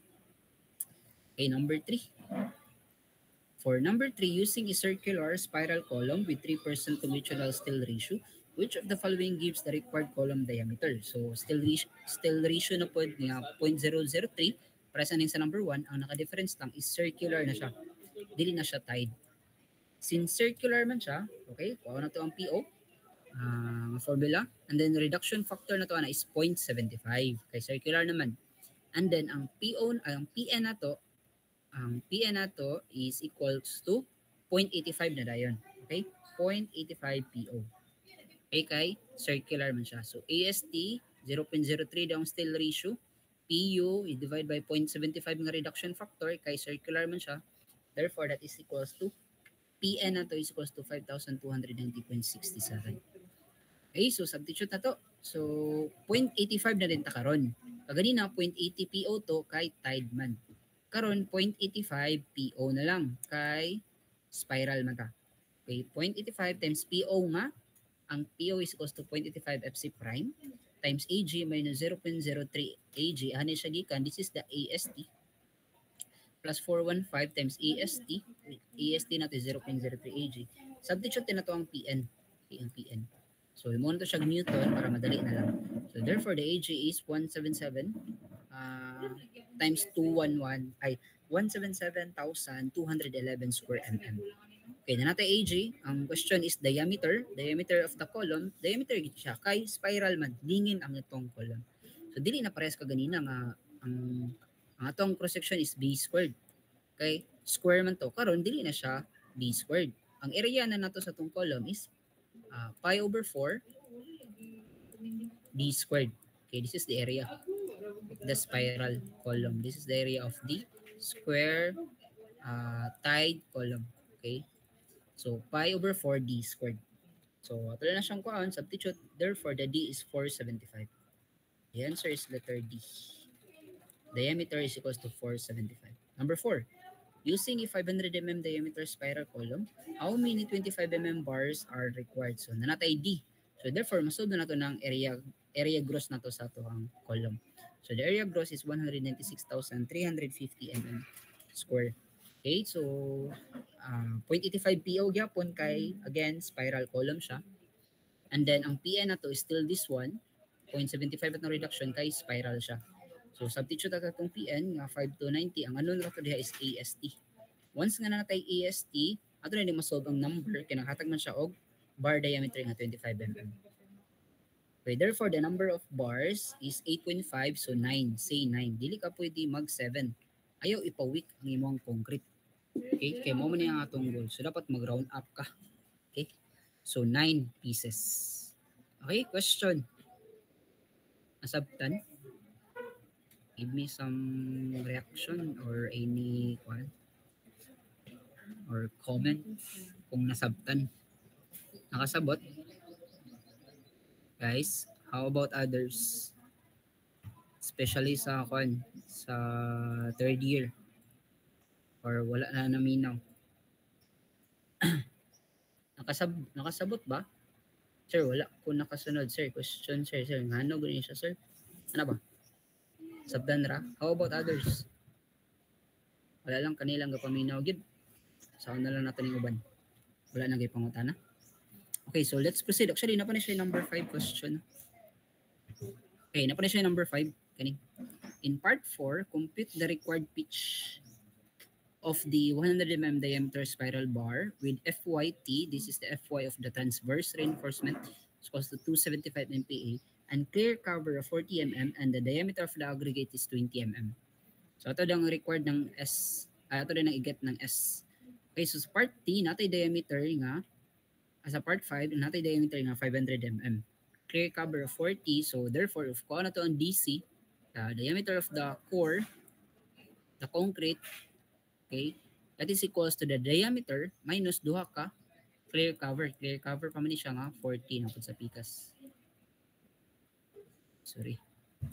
Okay, number 3. For number 3, using a circular spiral column with 3% conventional still ratio, Which of the following gives the required column diameter? So still ratio na po niya 0.003 para sa ning sa number 1, ang naka-difference lang is circular na siya. Dili na siya tied. Since circular man siya, okay, kuha na to ang PO, formula, and then reduction factor na to na is 0.75 kay circular naman. And then ang PN na to, ang PN na to is equals to 0.85 na dayon. Okay? 0.85 PO. Okay, kay circular man siya. So AST 0.03 daw ang still ratio. PU i-divide by 0.75 nga reduction factor kay circular man siya. Therefore that is equals to PN na to is equals to 5,290.67. Okay, so substitute na to. So 0.85 na din ta karon. Kaganina 0.80 PO to kay tied man. Karon 0.85 PO na lang kay spiral man ta. Okay, 0.85 times PO nga, ang PO is equals to 0.85 FC prime times AG minus 0.03 AG. Ano siya gikan? This is the AST plus 415 times AST. AST natin 0.03 AG. Substitute na to ang PN. Okay, ang PN. So, mo na to siya Newton para madali na lang. So, therefore, the AG is 177 times 211 ay 177,211 square mm. Okay, na natin AG. Ang question is diameter. Diameter of the column. Diameter siya kay spiral man. Dingin ang itong column. So, dili na parehas kaganina nga ang atong cross section is b squared. Okay, square man to. Karon dili na siya b squared. Ang area na nato sa itong column is pi over 4 d squared. Okay, this is the area of the spiral column. This is the area of the square tied column. Okay. So, pi over 4d squared. So, ito na siyang kuhaan, substitute. Therefore, the d is 475. The answer is letter D. Diameter is equals to 475. Number 4. Using a 500 mm diameter spiral column, how many 25 mm bars are required? So, nanatay D. So, therefore, masolve na ito ng area gross na to sa ito ang column. So, the area gross is 196,350 mm square. Okay, so 0.85 PO gyapon kay again spiral column siya. And then ang PN na to is still this one, 0.75 at na reduction kay spiral siya. So substitute natin itong PN nga 5290, ang ano na to diha is AST. Once nga natay AST, ato na din masolve ang number kay nakahatag man siya og bar diameter nga 25 mm. Okay, therefore the number of bars is 8.5, so 9, say 9. Dili ka pwede mag 7. Ayaw ipawik ang imong concrete. Okay, kaya mo man yung atong goal. So, dapat mag-round up ka. Okay, so 9 pieces. Okay, question. Nasabtan? Give me some reaction or any or comment kung nasabtan. Nakasabot? Guys, how about others? Especially sa third year. Or wala na naminaw. Nakasabot ba? Sir, wala ko nakasunod, sir. Question, sir. Ngano ganyan siya, sir? Ano ba? Sabdan ra? How about others? Wala lang kanilang gapaminaw gid. Saan na lang natin yung uban? Wala na pangutana. Okay, so let's proceed. Actually, napa na siya number 5 question. Okay, napa na siya number 5. Kani. In part 4, compute the required pitch of the 100 mm diameter spiral bar with FYT, this is the FY of the transverse reinforcement, is equals to 275 MPa, and clear cover of 40 mm, and the diameter of the aggregate is 20 mm. So ito ang required ng S, ito din ang i-get ng S. Okay, so sa part T, natay diameter nga, sa part 5, natay diameter nga 500 mm. Clear cover of 40, so therefore, if kuha na ito ang DC, the diameter of the core, the concrete, okay, that is equals to the diameter minus duha ka clear cover. Clear cover pa man siya nga 40 na pud sa pikas. Sorry.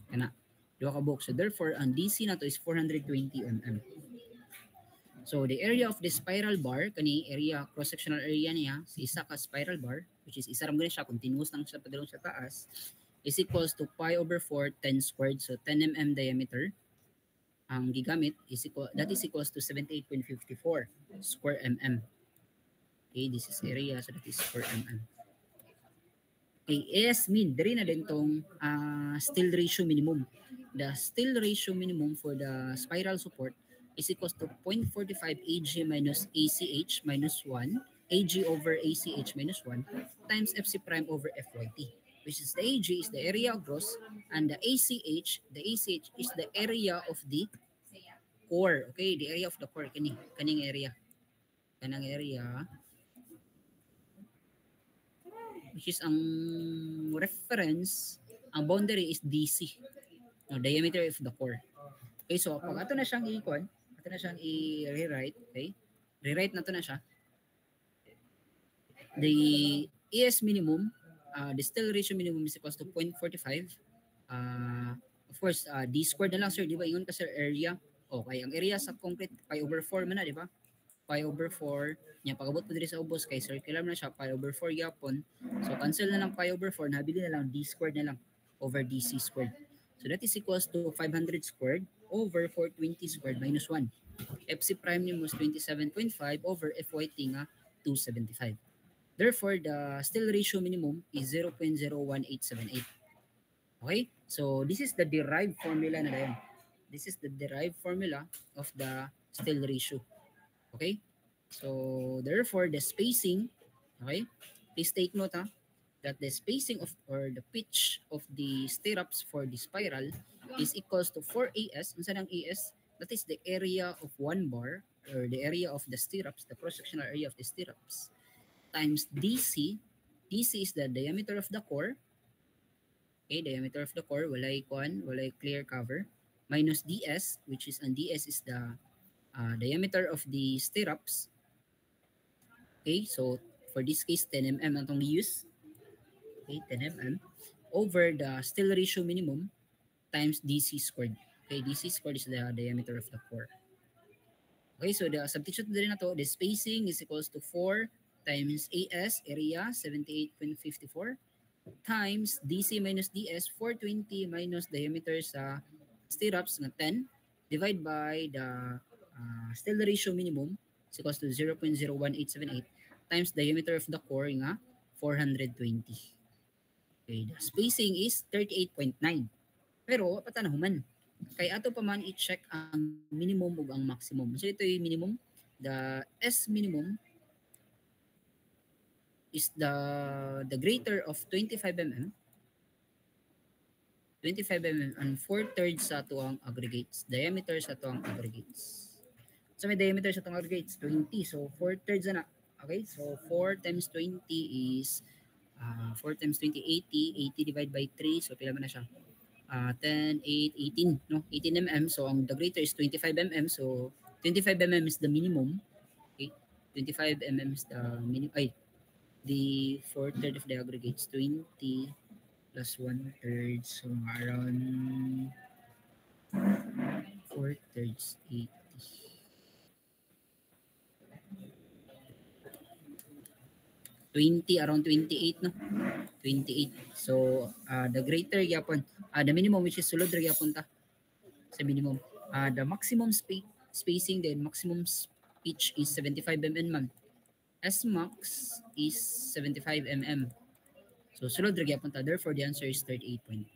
Kana duha ka box. So therefore, ang DC na to is 420 mm. So the area of the spiral bar, kani area, cross-sectional area niya, sa isa ka spiral bar, which is isa ram gani siya, continuous lang siya padulong sa taas, is equals to pi over 4, 10 squared, so 10 mm diameter. Ang gigamit is that is equals to 78.54 square mm. Okay, this is area, so that is square mm. Okay, AS mean, diri na din tong still ratio minimum. The still ratio minimum for the spiral support is equals to 0.45 AG minus ACH minus 1, AG over ACH minus 1 times FC prime over FYT, which is the AG is the area of growth and the ACH is the area of the core. Okay, the area of the core, kaning area. Kanang area, which is ang reference, ang boundary is DC, no, diameter of the core. Okay, so pag ato na siyang ato na siyang i-rewrite, okay? Rewrite na to na siya. The ES minimum, the still ratio minimum is equals to 0.45. Of course, D squared na lang, sir, di ba? Ingon ka, sir, area. Okay, ang area sa concrete, pi over 4 man na, di ba? Pi over 4. Yan, pag-abot po dito sa ubos, kay circular na siya, pi over 4 yapon. So, cancel na lang pi over 4, nabili na lang, D squared na lang over DC squared. So, that is equals to 500 squared over 420 squared minus 1. FC prime niyo was 27.5 over FYT nga 275. Therefore, the still ratio minimum is 0.01878. Okay? So, this is the derived formula na dayon. This is the derived formula of the still ratio. Okay? So, therefore, the spacing, okay? Please take note that the spacing of or the pitch of the stirrups for the spiral is equals to 4AS. Unsa ang AS? That is the area of one bar or the area of the stirrups, the cross-sectional area of the stirrups, times DC. DC is the diameter of the core. Okay, diameter of the core, walay clear cover, minus DS, which is, and DS is the diameter of the stirrups. Okay, so for this case, 10 mm ang itong use. Okay, 10 mm over the still ratio minimum times DC squared. Okay, DC squared is the diameter of the core. Okay, so the substitute din na to, the spacing is equals to 4 times AS, area, 78.54, times DC minus DS, 420 minus diameter sa stirrups na 10, divide by the still ratio minimum is equals to 0.01878 times diameter of the core nga 420. Okay, the spacing is 38.9. Pero patanahuman. Kay ato pa man i-check ang minimum ug ang maximum. So ito yung minimum. The S minimum is the greater of 25 mm. 25 mm and 4/3 sa tuang aggregates. Diameter sa tuang aggregates. So may diameter sa tuang aggregates 20. So 4/3 na. Okay? So 4 times 20 is 4 times 20 80. 80 divided by 3. So pila man na siya? 10, 8, 18, no? 18 mm. So, ang the greater is 25 mm. So, 25 mm is the minimum. Okay? 25 mm is the minimum. Ay, the 4/3 of the aggregates, 20 plus 1/3. So, around 4/3, 80. 20, around 28, no? 28. So, the greater yapon, the minimum which is sulod ra yapon ta sa minimum. The maximum spacing then maximum pitch is 75 mm man. S max is 75 mm. So, sulod ra yapon ta. Therefore, the answer is 38.9.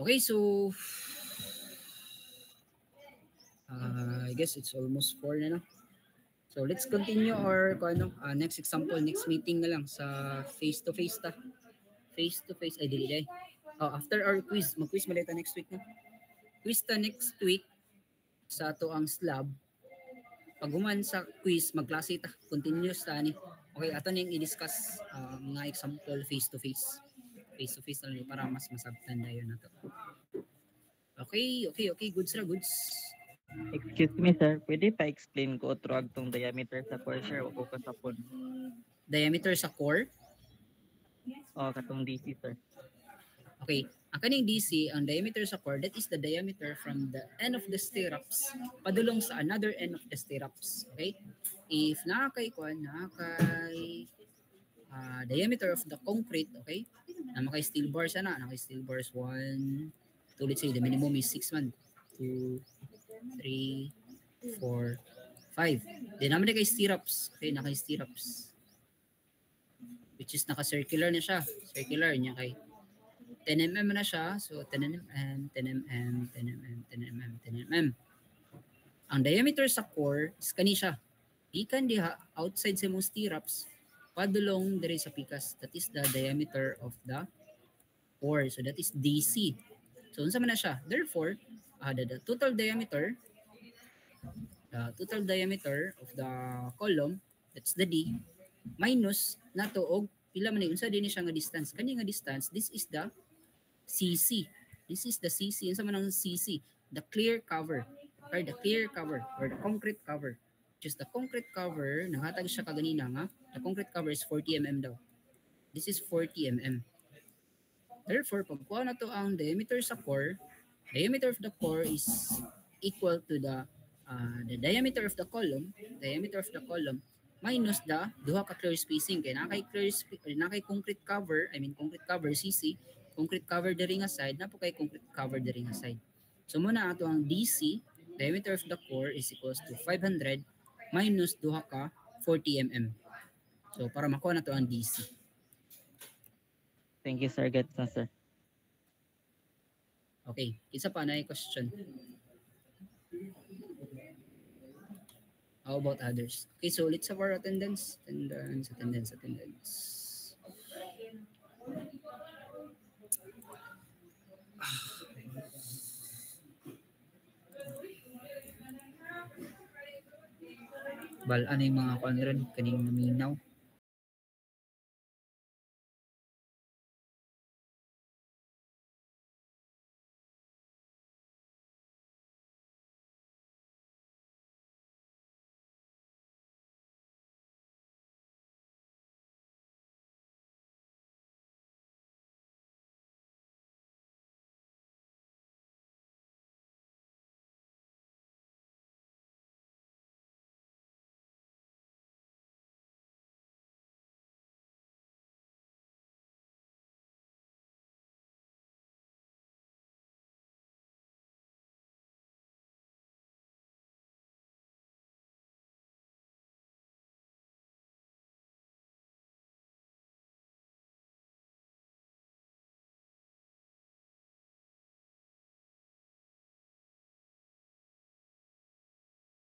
Okay, so I guess it's almost 4 na, no? So let's continue our next example, next meeting na lang sa face-to-face ta. Face-to-face, ay dili. After our quiz, mag-quiz malita next week na. Quiz ta next week sa ato ang slab. Pag human sa quiz, magklase ta. Continuous ta ni. Okay, ato ning i-discuss mga example face-to-face. Face-to-face na lang para mas masabtan na yun na to. Okay, goods na goods. Excuse me, sir. Pwede pa explain ko otro agtong diameter sa core, sir, o kasapon? Diameter sa core? O, katong DC, sir. Okay. Ang kaning DC, ang diameter sa core, that is the diameter from the end of the stirrups padulong sa another end of the stirrups. Okay? If nakakay diameter of the concrete, okay? Na makay steel bars na, nakay steel bars 1, 2, let's say the minimum is 6 man. 2, 3, 4, 5. Then naman na kay stirrups. Okay, nakay stirrups. which is naka-circular na siya. Circular niya kay 10 mm na siya. So 10 mm, 10 mm, 10 mm, 10 mm, 10 mm. Ang diameter sa core is kani siya. Ikan diha outside sa mong stirrups padulong diri sa pikas. That is the diameter of the core. So that is DC. So unsa man na siya? Therefore, the total diameter of the column, that's the D, minus nato og pila man ni unsa dinhi siya nga distance. Kani nga distance, this is the CC. This is the CC. Unsa man ang CC? The clear cover or the concrete cover. Just the concrete cover, nanghatag siya kaganina nga, the concrete cover is 40 mm daw. This is 40 mm. Therefore, pag kuha na to ang diameter sa core, diameter of the core is equal to the diameter of the column minus the duha ka clear spacing kay nakay concrete cover, concrete cover CC, concrete cover diri nga side, napo kay concrete cover diri nga side. So muna ato ang DC, diameter of the core is equals to 500 minus duha ka 40 mm. So para makuha na to ang DC. Thank you, sir. Gets na, sir. Okay, isa pa na question. How about others? Okay, so let's have our attendance. Bal, ano yung mga kuan ron kaning naminaw?